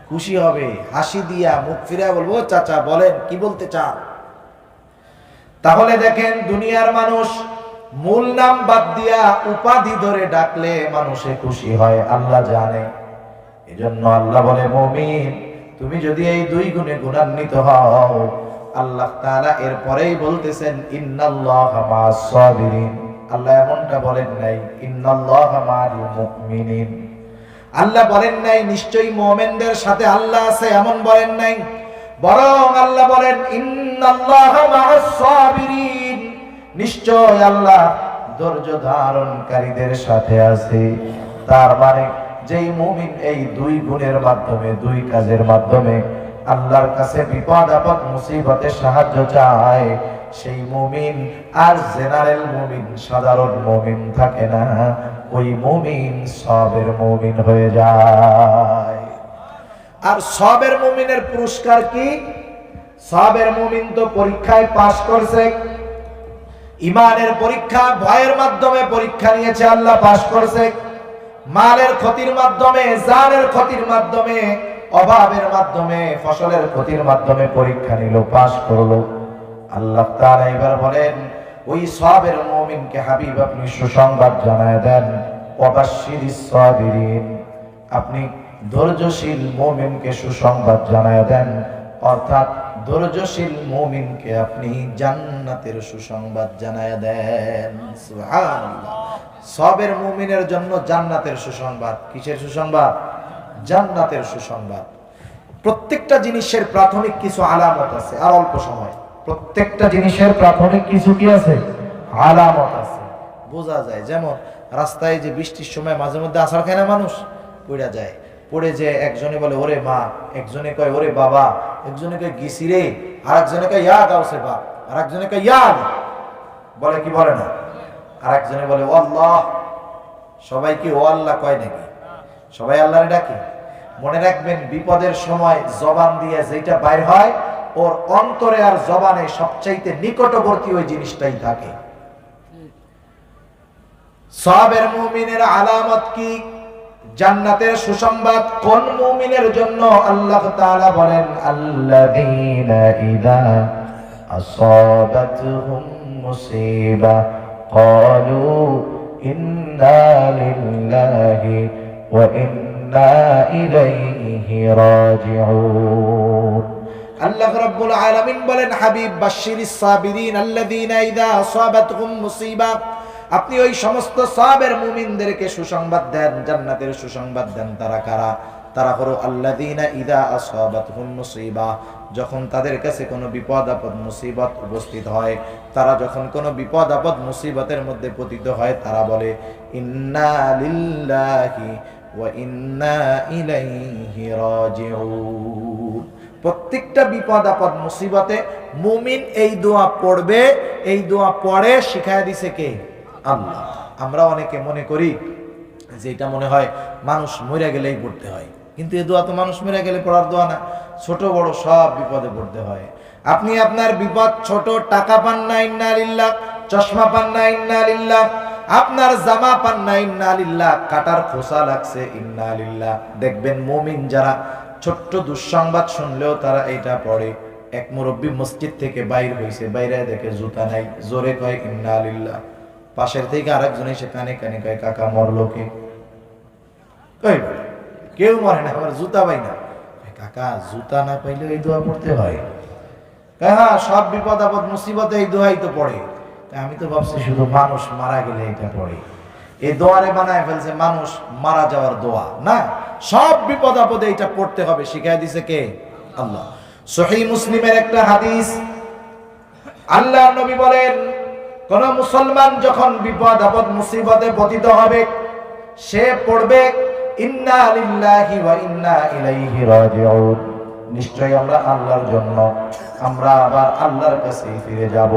খুশি হবে, হাসি দিয়া মুখ ফিরে বলবো চাচা বলেন কি বলতে চান। তাহলে দেখেন দুনিয়ার মানুষ মূল নাম বাদ দিয়া উপাধি ধরে ডাকলে মানুষে খুশি হয়, আল্লাহ জানে। এজন্য আল্লাহ বলে মুমিন তুমি যদি এই দুই গুণে গুণান্বিত হও, আল্লাহ তাআলা এরপরেই বলতেছেন ইন্নাল্লাহা মা'আস সাবিরিন। আল্লাহ এমনটা বলেন নাই ইন্নাল্লাহা মা'আল মুমিনিন, আল্লাহ বলেন নাই নিশ্চয়ই মুমিনদের সাথে আল্লাহ আছে, এমন বলেন নাই। বরং আল্লাহ বলেন ইন্নাল্লাহা মা'আস সাবিরিন, নিশ্চয় আল্লাহ ধৈর্য ধারণকারীদের সাথে আছে। তার মানে যেই মুমিন এই দুই গুণের মাধ্যমে, দুই কাজের মাধ্যমে আল্লাহর কাছে বিপদ আপদ মুসিবতে সাহায্য চায়, সেই মুমিন আর জেনারেল মুমিন, সাধারণ মুমিন থাকে না, ওই মুমিন সবের মুমিন হয়ে যায়। আর সবের মুমিনের পুরস্কার কি? সবের মুমিন তো পরীক্ষায় পাশ করছে, ইমানের পরীক্ষা, ভয়ের মাধ্যমে পরীক্ষা নিয়েছে, আল্লাহ পাশ করছে। মালের ক্ষতির মাধ্যমে, জানের ক্ষতির মাধ্যমে, অভাবের মাধ্যমে, ফসলের ক্ষতির মাধ্যমে পরীক্ষা নিল, পাশ করলো। আল্লাহ তাআলা এবার বলেন ওই সবের মুমিনকে হাবিব আপনি সুসংবাদ জানায় দেন, ওয়াবাশশিরিস সাবিরিন, আপনি ধৈর্যশীল মুমিনকে সুসংবাদ জানায় দেন, অর্থাৎ ধৈর্যশীল মুমিনকে আপনি জান্নাতের সুসংবাদ জানায় দেন। সুবহানাল্লাহ। সবের মুমিনের জন্য জান্নাতের সুসংবাদ। কিসের সুসংবাদ? জান্নাতের সুসংবাদ। প্রত্যেকটা জিনিসের প্রাথমিক কিছু আলামত আছে, আর অল্প সময়। প্রত্যেকটা জিনিসের প্রাথমিক কিছু কি আছে? আলামত আছে, বোঝা যায়। যেমন রাস্তায় যে বৃষ্টির সময় মাঝে মধ্যে আছাড় খায় না মানুষ, পড়ে যায়, পড়ে যে একজনে বলে ওরে মা, একজনে কয় ওরে বাবা, একজনে কয় গিসি রে, আর একজনে কয় ইয়া গাউসে বাপ, আর একজনে কয় ইয়া বলে, কি বলে না? আর একজনে বলে ও আল্লাহ। সবাই কি ও আল্লাহ কয় নাকি? সবাই আল্লাহরে ডাকে? মনে রাখবেন বিপদের সময় জবান দিয়ে যেটা বাইর হয়, ওর অন্তরে আর জবানে সবচাইতে নিকটবর্তী ওই জিনিসটাই থাকে। সবের মুমিনের আলামত কি? জান্নাতের সুসংবাদ কোন মুমিনের জন্য? আল্লাহ তাআলা বলেন আল্লাযীনা ইযা আসাবাতহুম মুসিবা ক্বালু ইন্না লিল্লাহি ওয়া ইন্না ইলাইহি রাজিউন। আল্লাহ রাব্বুল আলামিন বলেন হাবিব বাশশিরিস সাবিরিন আল্লাযীনা ইযা আসাবাতহুম মুসিবা, আপনি ওই সমস্ত সবের মুমিনদেরকে সুসংবাদ দেন, জান্নাতের সুসংবাদ দেন। তারা কারা? তারা হলো আল্লাযীনা ইযা আসাবাতহুম মুসিবা, যখন তাদের কাছে কোনো বিপদ আপদ মুসিবত উপস্থিত হয়, তারা যখন কোনো বিপদ আপদ মুসিবতের মধ্যে পতিত হয়, তারা বলে ইন্না লিল্লাহি ওয়া ইন্না ইলাইহি রাজিউন। প্রত্যেকটা বিপদ আপদ মুসিবতে মুমিন এই দোয়া পড়বে। এই দোয়া পড়ে শিখায় দিছে কে? আল্লাহ। আমরা অনেকে মনে করি যে এটা মনে হয় মানুষ মরে গেলেই পড়তে হয়, কিন্তু এই দোয়া তো মানুষ মরে গেলে পড়ার দোয়া না, ছোট বড় সব বিপদে পড়তে হয়। আপনি আপনার বিপদ ছোট, টাকা পান না ইন্না লিল্লাহ, চশমা পান না ইন্না লিল্লাহ, আপনার জামা পান না ইন্না লিল্লাহ, কাটার খোসা লাগছে ইন্না লিল্লাহ। দেখবেন মুমিন যারা ছোট্ট দুঃসংবাদ শুনলেও তারা এইটা পড়ে। এক মুরব্বী মসজিদ থেকে বাইর হয়েছে, বাইরে দেখে জুতা নাই, জোরে কয় ইন্না লিল্লাহ। পাশের থেকে আরেকজন এসে কানে কানে কয় কাকা মরলো কে? কই কেউ মরে না, আবার জুতা পাই না। কাকা জুতা না পাইলে এই দোয়া পড়তে হয়? হ্যাঁ, সব বিপদ আপদ মুসিবতে এই দোয়াই তো পড়ে। আমি তো ভাবছি শুধু মানুষ মারা গেলে এটা পড়ে। এই দোয়ারে বানায় ফেলছে মানুষ মারা যাওয়ার দোয়া। না, সব বিপদ আপদে এটা পড়তে হবে, শিখাই দিছে কে? আল্লাহ। সহিহ মুসলিমের একটা হাদিস, আল্লাহর নবী বলেন, কোন মুসলমান যখন বিপদ আপদ মুসিবতে পতিত হবে, সে পড়বে ইন্না লিল্লাহি ওয়া ইন্না ইলাইহি রাজিউন। নিশ্চয়ই আমরা আল্লাহর জন্য, আমরা আবার আল্লাহর কাছে ফিরে যাব।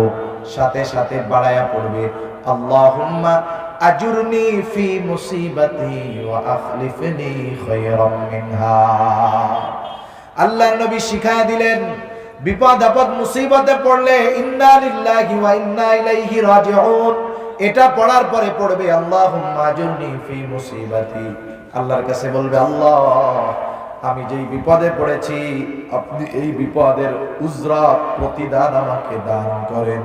সাথে সাথে বাড়ায়া পড়বে আল্লাহুম্মা আজুরনি ফি মুসিবাতি ওয়া আখলিফনি খায়রাম মিনহা। আল্লাহর নবী শিখায়া দিলেন, বিপদ আপদ মুসিবতে পড়লে ইন্না লিল্লাহি ওয়া ইন্না ইলাইহি রাজিউন, এটা পড়ার পরে পড়বে আল্লাহুম্মা আজুরনি ফি মুসিবাতি। আল্লাহর কাছে বলবে, আল্লাহ আমি যেই বিপদে পড়েছি, আপনি এই বিপদের উজরা প্রতিদান আমাকে দান করেন।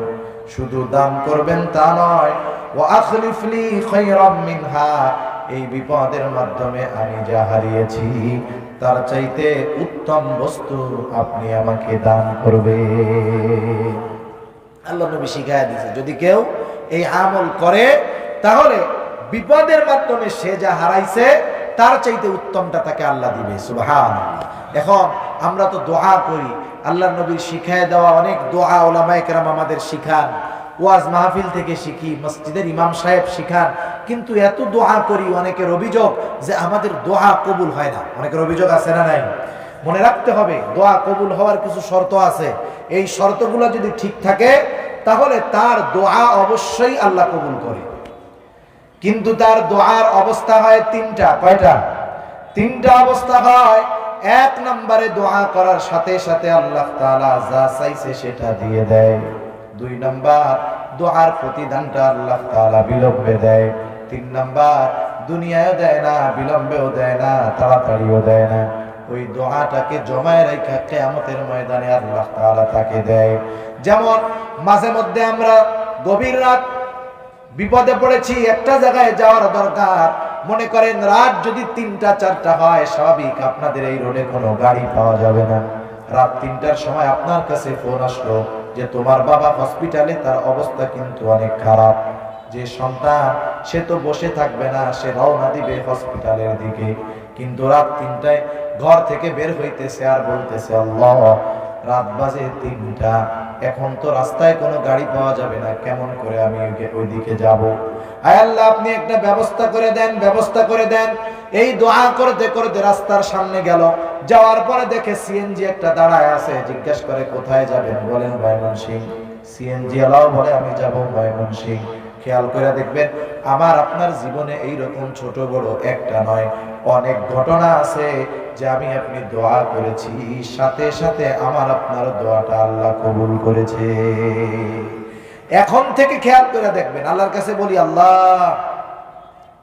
শুধু দান করবেন তা নয়, ওয়া আখলিফলি খায়রাম মিনহা, এই বিপদের মাধ্যমে আমি যা হারিয়েছি তার চাইতে উত্তম বস্তু আপনি আমাকে দান করবেন। আল্লাহ নবী শিখায়া দিয়েছে, যদি কেউ এই আমল করে তাহলে বিপদের মাধ্যমে সে যা হারাইছে তার চাইতে উত্তমটা তাকে আল্লাহ দিবে। সুবহানাল্লাহ। এখন আমরা তো দোয়া করি, আল্লাহর নবীর শিখায় দেওয়া অনেক দোয়া উলামায়ে কেরাম আমাদের শিখান, ওয়াজ মাহফিল থেকে শিখি, মসজিদের ইমাম সাহেব শিখান, কিন্তু এত দোয়া করি, অনেকের অভিযোগ যে আমাদের দোয়া কবুল হয় না। অনেকের অভিযোগ আছে না নাই? মনে রাখতে হবে, দোয়া কবুল হওয়ার কিছু শর্ত আছে। এই শর্তগুলো যদি ঠিক থাকে তাহলে তার দোয়া অবশ্যই আল্লাহ কবুল করে। কিন্তু তার দোয়ার অবস্থা হয় তিনটা। কয়টা? তিনটা অবস্থা হয়। এক নম্বরে দোয়া করার সাথে সাথে আল্লাহ তাআলা যা চাইছে সেটা দিয়ে দেয়। দুই নাম্বার, দোয়ার প্রতিদানটা আল্লাহ তাআলা বিলম্বে দেয়। তিন নাম্বার, দুনিয়ায়ও দেয় না, বিলম্বেও দেয় না, তাড়াতাড়িও দেয় না। ওই দোয়াটাকে জমায় রাখা কিয়ামতের ময়দানে আল্লাহ তাআলা তাকে দেয়। যেমন মাঝে মধ্যে আমরা গভীর রাত বিপদে পড়েছি, একটা জায়গায় যাওয়ার দরকার, মনে করেন রাত যদি 3টা 4টা হয়, স্বাভাবিক আপনাদের এই রোডে কোনো গাড়ি পাওয়া যাবে না। রাত 3টার সময় আপনার কাছে ফোন আসলো যে তোমার বাবা হসপিটালে, তার অবস্থা কিন্তু অনেক খারাপ। যে সন্তান, সে তো বসে থাকবে না, সে রওনা দিবে হসপিটালের দিকে। কিন্তু রাত 3টায় ঘর থেকে বের হইতেছে আর বলতেছে, আল্লাহ রাত বাজে 3টা, এখন তো রাস্তায় কোনো গাড়ি পাওয়া যাবে না, কেমন করে আমি ওইদিকে যাব? আয় আল্লাহ, আপনি একটা ব্যবস্থা করে দেন, ব্যবস্থা করে দেন। এই দোয়া করতে করতে রাস্তার সামনে গেল, যাওয়ার পরে দেখে সিএনজি একটা দাঁড়ায় আছে। জিজ্ঞেস করে কোথায় যাবেন? বলেন ময়মনসিংহ। সিএনজি আলাও বলে আমি যাব ময়মনসিংহ। খেয়াল করে দেখবেন, আমার আপনার জীবনে এইরকম ছোট বড় একটা নয়, অনেক ঘটনা আছে যে আমি আপনি দোয়া করেছি, সাথে সাথে আমার আপনার দোয়াটা আল্লাহ কবুল করেছে। এখন থেকে খেয়াল করে দেখবেন, আল্লাহর কাছে বলি, আল্লাহ,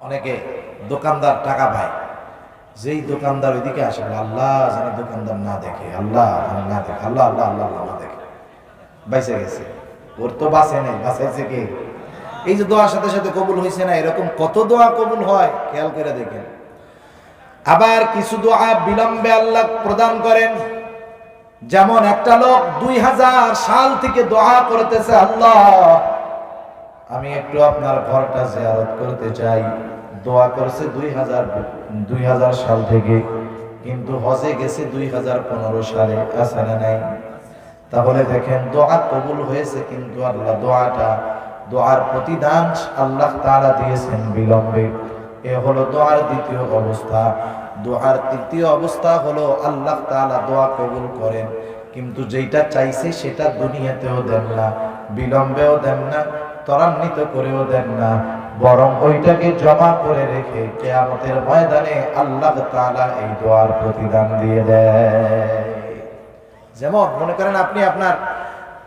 অনেকে দোকানদার টাকা পায়, যেই দোকানদার ওইদিকে আসে, আল্লাহ যেন দোকানদার না দেখে, আল্লাহ না দেখে, আল্লাহ আল্লাহ আল্লাহ আল্লাহ না দেখে। বাইসে গেছে, ওর তো বাঁচে নেই, বাঁচাইছে কে? এই যে দোয়ার সাথে সাথে কবুল হয়েছে না, এরকম কত দোয়া কবুল হয়, খেয়াল করে দেখেন। আবার কিছু দোয়া বিলম্বে আল্লাহ প্রদান করেন। যেমন একটা লোক 2000 সাল থেকে দোয়া করতেছে, আল্লাহ আমি একটু আপনার ঘরটা জিয়ারত করতে চাই। দোয়া করছে 2000 সাল থেকে, কিন্তু হজে গেছে 2015 সালে। আছে না নাই? তাহলে দেখেন দোয়া কবুল হয়েছে, কিন্তু আল্লাহ দোয়ার প্রতিদান আল্লাহ তাআলা দিয়েছেন বিলম্বে। এ হলো দোয়ার দ্বিতীয় অবস্থা। দোয়ার তৃতীয় অবস্থা হলো আল্লাহ তাআলা দোয়া কবুল করেন, কিন্তু যেটা চাইছে সেটা দুনিয়াতেও দেন না, বিলম্বেও দেন না, ত্বরান্বিত করেও দেন না, বরং ওইটাকে জমা করে রেখে কিয়ামতের ময়দানে আল্লাহ তাআলা এই দোয়ার প্রতিদান দিয়ে দেয়। যেমন মনে করেন আপনি আপনার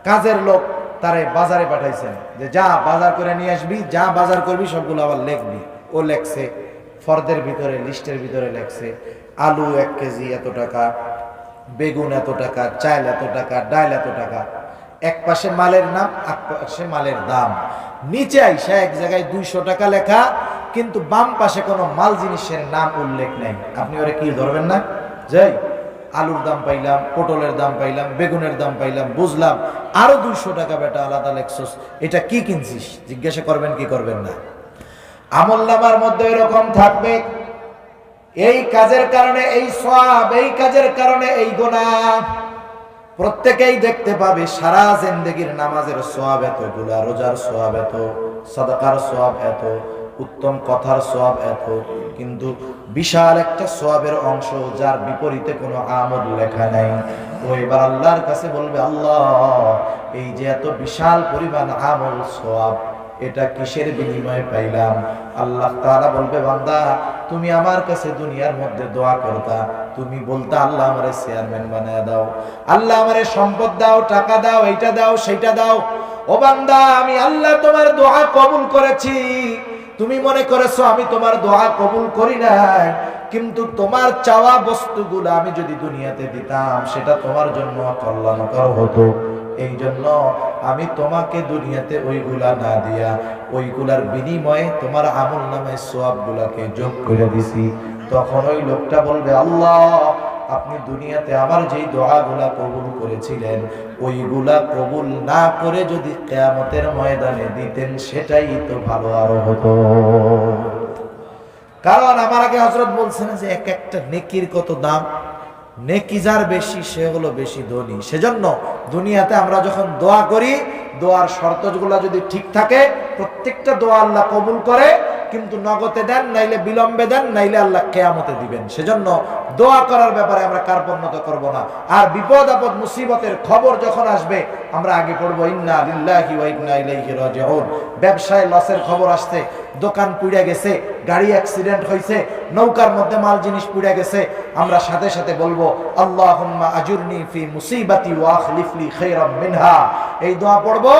কাজের লোক, তারে বাজারে পাঠাইছেন যে যা বাজার করে নিয়ে আসবি, যা বাজার করবি সবগুলো আবার লিখবি। ও লেখছে ফর্দের ভিতরে, লিস্টের ভিতরে লেখছে আলু 1 কেজি এত টাকা, বেগুন এত টাকা, চাল এত টাকা, ডাল এত টাকা। এক পাশে মালের নাম, এক পাশে মালের দাম। নিচে আইসা এক জায়গায় 200 টাকা লেখা, কিন্তু বাম পাশে কোনো মাল জিনিসের নাম উল্লেখ নেই, আপনি ওরে কি ধরবেন না? যাই আলুর দাম পাইলাম, পটলের দাম পাইলাম, বেগুনের দাম পাইলাম, বুঝলাম আরো 200 টাকা বেটা আলাদা লেখছস, এটা কি কিনছিস? জিজ্ঞাসা করবেন কি করবেন না? আমলনামার মধ্যে এরকম থাকবে, এই কাজের কারণে এই সওয়াব, এই কাজের কারণে এই গুনাহ। প্রত্যেকেই দেখতে পাবে সারা জিন্দেগির নামাজের সওয়াব এতগুলা, রোজার সওয়াব এত, সাদাকার সওয়াব এত, উত্তম কথার সওয়াব এত, কিন্তু বিশাল একটা সওয়াবের অংশ যার বিপরীতে কোনো আমল লেখা নাই। তো এবার আল্লাহর কাছে বলবে, আল্লাহ এই যে এত বিশাল পরিমাণ আমল সওয়াব, এটা কিসের বিনিময়ে পাইলাম? আল্লাহ তাআলা বলবে, বান্দা তুমি আমার কাছে দুনিয়ার মধ্যে দোয়া করতা, তুমি বলতা আল্লাহ আমারে চেয়ারম্যান বানায় দাও, আল্লাহ আমারে সম্পদ দাও, টাকা দাও, এইটা দাও, সেইটা দাও। ও বান্দা, আমি আল্লাহ তোমার দোয়া কবুল করেছি, তুমি মনে করেছো আমি তোমার দোয়া কবুল করি নাই, কিন্তু তোমার চাওয়া বস্তুগুলো আমি যদি দুনিয়াতে দিতাম সেটা তোমার জন্য কল্যাণকর হতো। এই জন্য আমি তোমাকে দুনিয়াতে ওইগুলা না দিয়া ওইগুলার বিনিময়ে তোমার আমল নামায় সওয়াবগুলাকে যোগ করে দিছি। তখন ওই লোকটা বলবে, আল্লাহ আপনি দুনিয়াতে আমার যেই দোয়াগুলা কবুল করেছিলেন ওইগুলা কবুল না করে যদি কিয়ামতের ময়দানে দিতেন সেটাই তো ভালো আরো হতো। কারণ আমার আগে হযরত বলছেন যে এক একটা নেকির কত দাম, নেকি যার বেশি সে হলো বেশি ধনী। সেজন্য দুনিয়াতে আমরা যখন দোয়া করি, দোয়ার শর্তগুলো যদি ঠিক থাকে, প্রত্যেকটা দোয়া আল্লাহ কবুল করে, কিন্তু নগদে দেন, নাইলে বিলম্বে দেন, নাইলে আল্লাহ কিয়ামতে দিবেন। সেজন্য দোয়া করার ব্যাপারে আমরা কার্পণ্যতা করব না। আর বিপদ আপদ মুসিবতের খবর যখন আসবে আমরা আগে পড়বো ইন্না লিল্লাহি ওয়া ইন্না ইলাইহি রাজিউন। ব্যবসায় লসের খবর আসছে, দোকান পুড়ে গেছে, গাড়ি অ্যাক্সিডেন্ট হয়েছে, নৌকার মধ্যে মাল জিনিস পুড়ে গেছে, আমরা সাথে সাথে বলবো আল্লাহুম্মা আজুরনি ফি মুসিবাতি ওয়া আখলিফ লি খায়রাম মিনহা। এই দোয়া পড়বো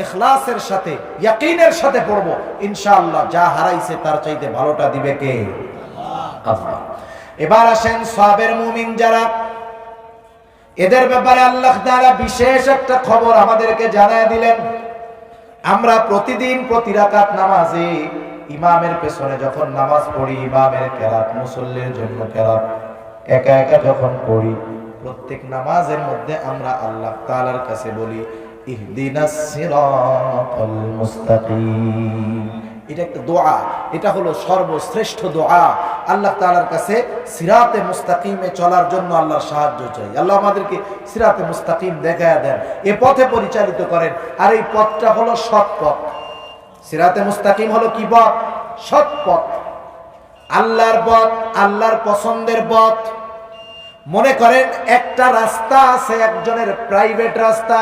ইখলাসের সাথে, ইয়াকিনের সাথে পড়বো, ইনশাআল্লাহ যা হারাইছে তার চাইতে ভালোটা দিবে কে? আল্লাহ। এবার আসেন সওয়াবের মুমিন যারা, এদের ব্যাপারে আল্লাহ তাআলা বিশেষ একটা খবর আমাদেরকে জানায় দিলেন। আমরা প্রতিদিন প্রতি রাকাত নামাজে ইমামের পেছনে যখন নামাজ পড়ি, ইমামের কেরাত, মুসল্লির জন্য কেরাত একা একা যখন পড়ি, প্রত্যেক নামাজের মধ্যে আমরা আল্লাহ তাআলার কাছে বলি ইহদিনাস সিরাতাল মুস্তাকিম। এটা একটা দোয়া, এটা হলো সর্বশ্রেষ্ঠ দোয়া। আল্লাহ তাআলার কাছে সিরাতে মুস্তাকিমে চলার জন্য আল্লাহর সাহায্য চাই। আল্লাহ আমাদেরকে সিরাতে মুস্তাকিম দেখায়া দেন, এ পথে পরিচালিত করেন। আর এই পথটা হলো সৎ পথ। সিরাতে মুস্তাকিম হলো কি পথ? সৎ পথ, আল্লাহর পথ, আল্লাহর পছন্দের পথ। মনে করেন একটা রাস্তা আছে, একজনের প্রাইভেট রাস্তা,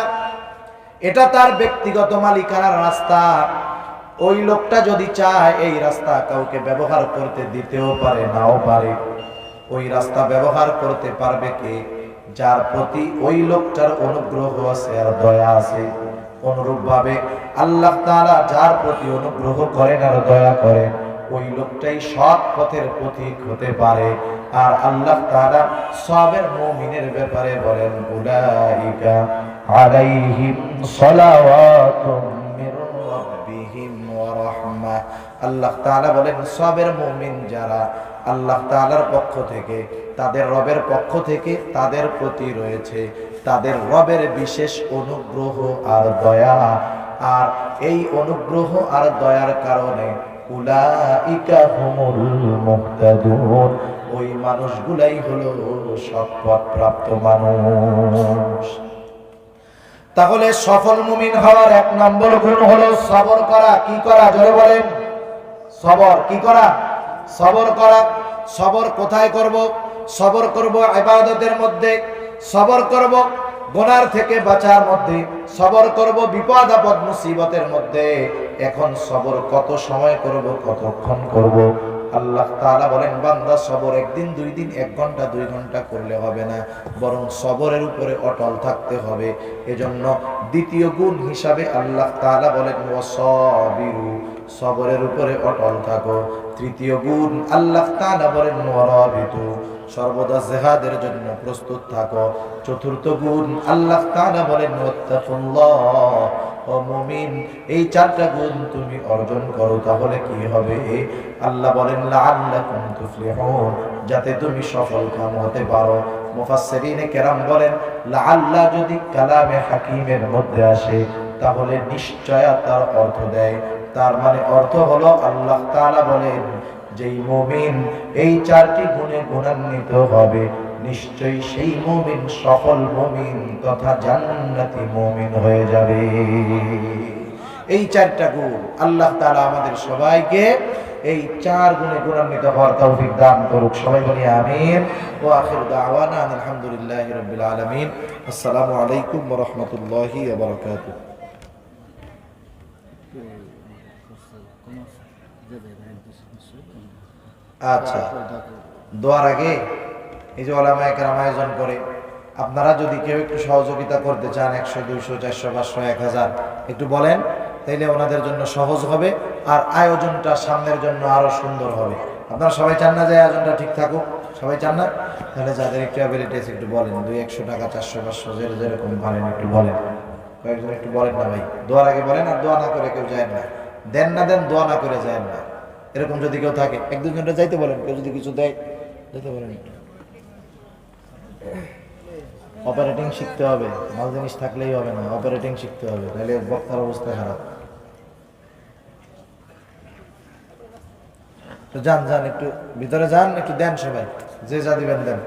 এটা তার ব্যক্তিগত মালিকানার রাস্তা। ওই লোকটা যদি চায় এই রাস্তা কাউকে ব্যবহার করতে দিতেও পারে, নাও পারে। ওই রাস্তা ব্যবহার করতে পারবে কে? যার প্রতি ওই লোকটার অনুগ্রহ আছে আর দয়া আছে। অনুরূপ ভাবে আল্লাহ তাআলা যার প্রতি অনুগ্রহ করেন আর দয়া করেন, ওই লোকটাই সৎ পথের পথিক হতে পারে। আর আল্লাহ তাআলা সওয়াবের মুমিনের ব্যাপারে বলেন উলাইকা আলাইহিম সালাওয়াতুম মির রাব্বিহিম ওয়া রাহমা। আল্লাহ তাআলা বলেন সওয়াবের মুমিন যারা, আল্লাহ তাআলার পক্ষ থেকে, তাদের রবের পক্ষ থেকে তাদের প্রতি রয়েছে তাদের রবের বিশেষ অনুগ্রহ আর দয়া। আর এই অনুগ্রহ আর দয়ার কারণে উলাইকা হুমুল মুহতাদুন, ওই মানুষগুলাই হলো সৎপথ প্রাপ্ত মানুষ। তাহলে সফল মুমিন হওয়ার এক নম্বর গুণ হলো সবর করা। কি করা? জোরে বলেন। সবর। কি করা? সবর করা। সবর কোথায় করব? সবর করব ইবাদতের মধ্যে, সবর করব গুনার থেকে বাঁচার মধ্যে, সবর করব বিপদ আপদ মুসিবতের মধ্যে। এখন সবর কত সময় করব, কতক্ষণ করব? আল্লাহ তাআলা বলেন বান্দা সবর একদিন, দুই দিন, 1 ঘন্টা, 2 ঘন্টা করলে হবে না, বরং সবরের উপরে অটল থাকতে হবে। এজন্য দ্বিতীয় গুণ হিসাবে আল্লাহ তাআলা বলেন ওয়াসাবিরু, সবরের উপরে অটল থাকো। তৃতীয় গুণ আল্লাহ তাআলা বলেন ওয়ারাবিতু, সর্বদা জিহাদের জন্য প্রস্তুত থাকো। চতুর্থ গুণ আল্লাহ তাআলা বলেন ওয়াত্তাকুল্লাহ, ও মুমিন, এই 4টা গুণ তুমি অর্জন করো, তাহলে কি হবে? আল্লাহ বলেন লাআল্লাকুম তুফলিহুন, যাতে তুমি সফল কাম হতে পারো। মুফাসসিরিনে কেরাম বলেন লাআল্লাহ যদি কালামে হাকিমের মধ্যে আসে তাহলে নিশ্চয়তার অর্থ দেয়। তার মানে অর্থ হলো আল্লাহ তাআলা বলেন যেই মুমিন এই 4টি গুণে গুণান্বিত হবে নিশ্চয়ই সেই মুমিন সফল মুমিন তথা জান্নাতি মুমিন হয়ে যাবে। এই 4টা গুণ আল্লাহ তাআলা আমাদের সবাইকে এই 4 গুণে গুণান্বিত হওয়ার তৌফিক দান করুক। সবাই বলি আমিন। ওয়া আখিরু দাওয়ানা আলহামদুলিল্লাহি রাব্বিল আলামিন। আসসালামু আলাইকুম ওয়া রাহমাতুল্লাহি ওয়া বারাকাতুহু। আচ্ছা, দোয়ার আগে এই যে ওলামায়ে কেরাম আয়োজন করে, আপনারা যদি কেউ একটু সহযোগিতা করতে চান 100 200 400 500 1000 একটু বলেন, তাইলে ওনাদের জন্য সহজ হবে আর আয়োজনটা সামনের জন্য আরো সুন্দর হবে। আপনারা সবাই চান না যে আয়োজনটা ঠিক থাকুক? সবাই চান না? তাহলে যাদের একটু অ্যাবিলিটি আছে একটু বলেন, 200 টাকা 400 500 যেরকম পারেন একটু বলেন। কয়েকজন একটু বলেন না ভাই, দোয়ার আগে বলেন, আর দোয়া না করে কেউ যায় না। দেন না দেন, দোয়া না করে যায় না। এরকম যদি কেউ থাকে 1-2 জনটা যাইতে বলেন, কেউ যদি কিছু দেয় যেতে বলেন। একটু অপারেটিং শিখতে হবে, মাল জিনিস থাকলেই হবে না, অপারেটিং শিখতে হবে, তাহলে বক্তার অবস্থা খারাপ। তো যান যান, একটু ভিতরে যান, একটু দেন সবাই, যে যা দিবেন দেন।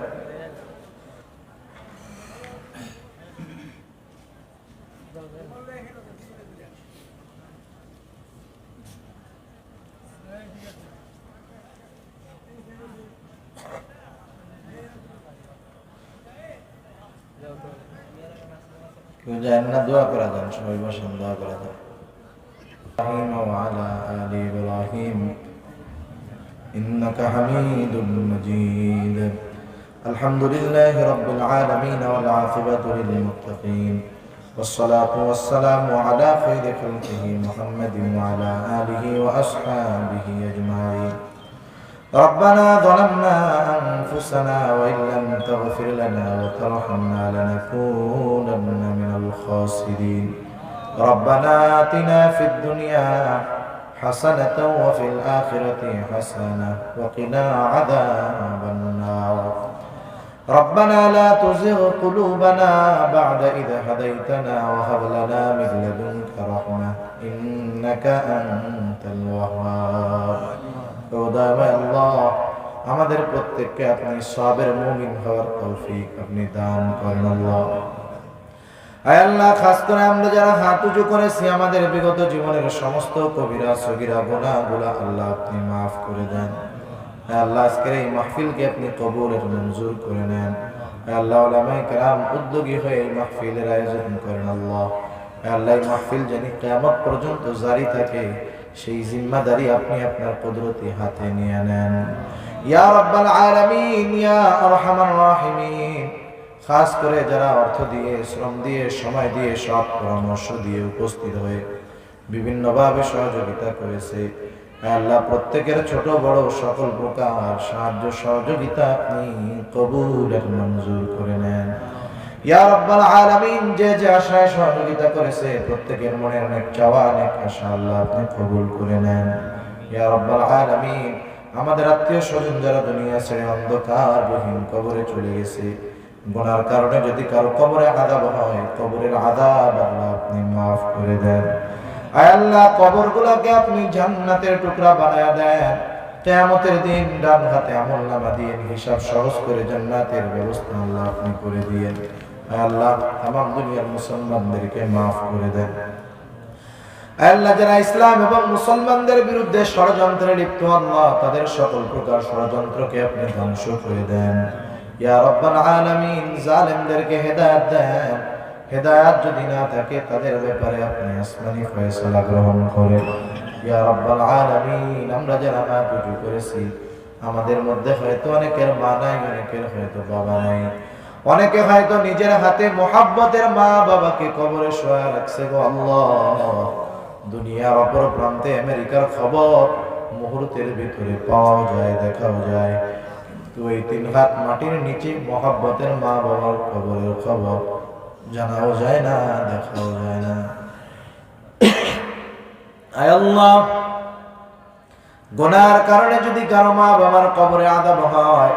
কেউ যায় না, দোয়া করা যান, সবাই বসেন, দোয়া করা যান। وعلى آل إبراهيم إنك حميد مجيد. الحمد لله رب العالمين والعاقبة للمتقين والصلاة والسلام على خير خلقه محمد وعلى آله وأصحابه أجمعين. ربنا ظلمنا أنفسنا وإن لم تغفر لنا وترحمنا لنكونن من الخاسرين. ربنا آتنا في الدنيا حسنة وفي الآخرة حسنة وقنا عذاب النار. ربنا لا تزغ قلوبنا بعد إذ هديتنا وهب لنا من لدنك رحمة إنك أنت الوهاب. আল্লাহ, আমাদের প্রত্যেককে আপনি সাবের মুমিন হওয়ার তৌফিক আপনি দান করেন আল্লাহ। আয় আল্লাহ, খাস করে আমরা যারা হাত উঁচু করেছি আমাদের বিগত জীবনের সমস্ত কবিরা সগীরা গুনাহগুলো আল্লাহ আপনি মাফ করে দেন। আয় আল্লাহ, আজকের এই মাহফিলকে আপনি কবুলের মঞ্জুর করে নেন। আয় আল্লাহ, উলামায়ে কেরাম উদ্যোগী হয়ে এই মাহফিলের আয়োজন করেন আল্লাহ। আয় আল্লাহ, এই মাহফিল যেন কিয়ামত পর্যন্ত জারি থাকে সেই জিম্মাদারি আপনি আপনার কুদরতি হাতে নিয়ে নেন। ইয়া রাব্বাল আলামিন, ইয়া আরহামার রাহিমিন। খাস করে যারা অর্থ দিয়ে, শ্রম দিয়ে, সময় দিয়ে, সৎ পরামর্শ দিয়ে উপস্থিত হয়ে বিভিন্নভাবে সহযোগিতা করেছে, আল্লাহ প্রত্যেকের ছোট বড় সকল প্রকার সাহায্য সহযোগিতা আপনি কবুলের মঞ্জুর করে নেন। ইয়া রাব্বাল আলামিন, যে যে আশায় সহযোগিতা করেছে প্রত্যেকের মনে অনেক চাওয়া অনেক আশা আল্লাহ আপনি কবুল করে নেন। ইয়া রাব্বাল আলামিন, আমাদের আত্মীয় স্বজন যারা দুনিয়া ছেড়ে অন্ধকার গহীন কবরে চলে গেছে, গুনার কারণে যদি কারো কবরে আযাব হয়, কবরের আযাব আল্লাহ আপনি মাফ করে দেন। আয় আল্লাহ, কবরগুলোকে আপনি জান্নাতের টুকরা বানায়া দেন। কিয়ামতের দিন ডান হাতে আমলনামা দিয়ে হিসাব সহজ করে জান্নাতের ব্যবস্থা আল্লাহ আপনি করে দিয়েন। আয় আল্লাহ, তামাম দুনিয়ার মুসলমানদেরকে মাফ করে দেন। আয় আল্লাহ, যারা ইসলাম এবং মুসলমানদের বিরুদ্ধে ষড়যন্ত্রে লিপ্ত আল্লাহ তাদের সকল প্রকার ষড়যন্ত্রকে আপনি ধ্বংস করে দেন। ইয়া রাব্বাল আলামিন, জালেমদেরকে হেদায়েত দেন। হেদায়েত যদি না থাকে তাদের ব্যাপারে আপনি আসমানি ফয়সালা গ্রহণ করেন। ইয়া রাব্বাল আলামিন, আমরা যারা মা পুজো করেছি আমাদের মধ্যে হয়তো অনেকের মা নাই, অনেকের হয়তো বাবা নাই, অনেকে হয়তো নিজের হাতে মোহাব্বতের মা বাবাকে কবরে শোয়া রাখছে গো আল্লাহ। দুনিয়ার অপর প্রান্তে আমেরিকার খবর মুহূর্তের ভিতরে পাওয়া যায়, দেখাও যায়, তো এই 3 হাত মাটির নিচে মোহাব্বতের মা বাবার কবরের খবর জানাও যায় না, দেখাও যায় না। আয় আল্লাহ, গুনার কারণে যদি কারো মা বাবার কবরে আযাব হয়,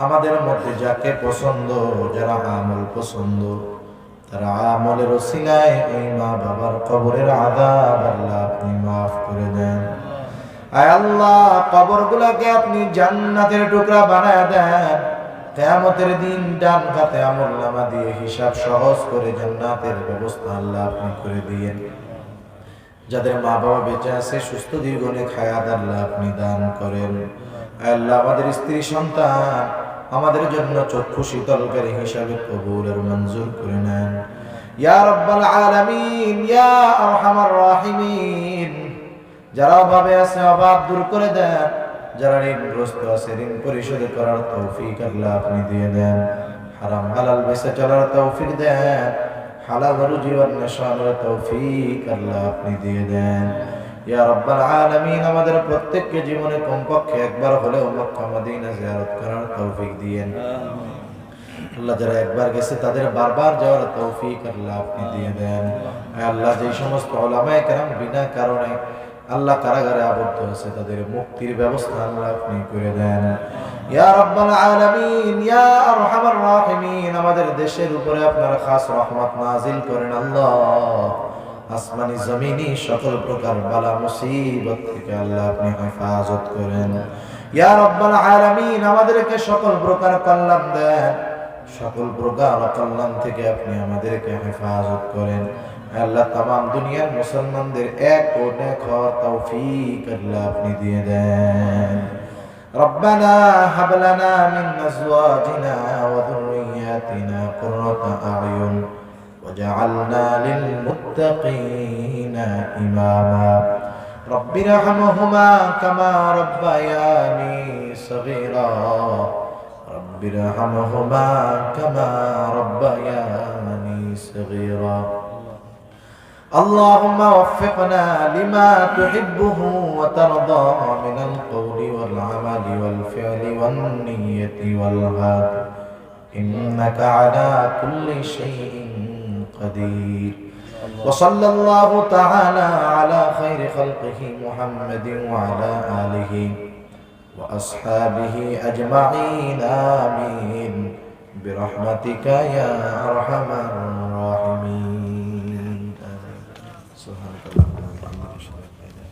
আমাদের মধ্যে যাকে পছন্দ, যারা আমল পছন্দ, তারা আমলের ওসিলায় ওই মা বাবার কবরের আযাব আল্লাহ আপনি মাফ করে দেন। আয় আল্লাহ, কবরগুলোকে আপনি জান্নাতের টুকরা বানায় দেন। কিয়ামতের দিন ডান হাতে আমলনামা দিয়ে হিসাব সহজ করে জান্নাতের ব্যবস্থা আল্লাহ আপনি করে দিয়েন। যাদের মা বাবা বেঁচে আছে, সুস্থ দীর্ঘনেক হায়াত আল্লাহ আপনি দান করেন। আয় আল্লাহ, আমাদের স্ত্রী সন্তান আমাদের জন্য চক্ষু শীতলকারী হিসাবে কবুল আর মঞ্জুর করে নেন। ইয়া রাব্বাল আলামিন, ইয়া আরহামার রাহিমিন। যারা অভাবে আছে অভাব দূর করে দেন, যারা ঋণগ্রস্ত আছে ঋণ পরিশোধ করার তৌফিক আল্লাহ আপনি দিয়ে দেন। হারাম হালাল বেঁচে চলার তৌফিক দেন, হালাল রুজি ওয়ান নেশানের তৌফিক আল্লাহ আপনি দিয়ে দেন। ইয়া রাব্বাল আলামিন, আমাদের প্রত্যেককে জীবনে কমপক্ষে একবার হলেও মক্কা মদিনা জিয়ারত করার তৌফিক দিয়েন। আল্লাহ, যারা একবার গেছে তাদের বারবার যাওয়ার তৌফিক আল্লাহ আপনি দিয়ে দেন। আল্লাহ, যে সমস্ত উলামায়ে কেরাম বিনা কারণে আল্লাহ কারাগারে আবদ্ধ আছে, তাদের মুক্তির ব্যবস্থা আল্লাহ আপনি করে দেন। ইয়া রাব্বাল আলামিন, ইয়া আরহামার রাহিমিন, আমাদের দেশের উপরে আপনার খাস রহমত নাজিল করেন আল্লাহ। আসমানি জমিনি সকল প্রকার বালা মুসিবত থেকে আল্লাহ আপনি হেফাজত করেন। ইয়া রাব্বাল আলামিন, আমাদেরকে সকল প্রকার কল্যাণ দেন, সকল প্রকার অকল্যাণ থেকে আপনি আমাদেরকে হেফাজত করেন। আল্লাহ, তামাম দুনিয়ার মুসলমানদের এক ও নেক হওয়ার তৌফিক আল্লাহ আপনি দিয়ে দেন। রব্বানা হাব লানা মিন আজওয়াজিনা ওয়া যুররিয়াতিনা কুররাতা আ'য়ুন ওয়াজআলনা লিল মুত্তাকিনা ইমামা। রব্বিরহামহুমা কামা রাব্বায়ানি সগীরা। রব্বিরহামহুমা কামা রাব্বায়ানি সগীরা। اللهم وفقنا لما تحبه وترضى من القول والعمل والفعل والنية والهاد، إنك على كل شيء قدير. وصلى الله تعالى على خير خلقه محمد وعلى آله وأصحابه أجمعين، آمين برحمتك يا أرحم الراحمين. سبحانك اللهم وبحمدك، أشهد أن لا إله إلا أنت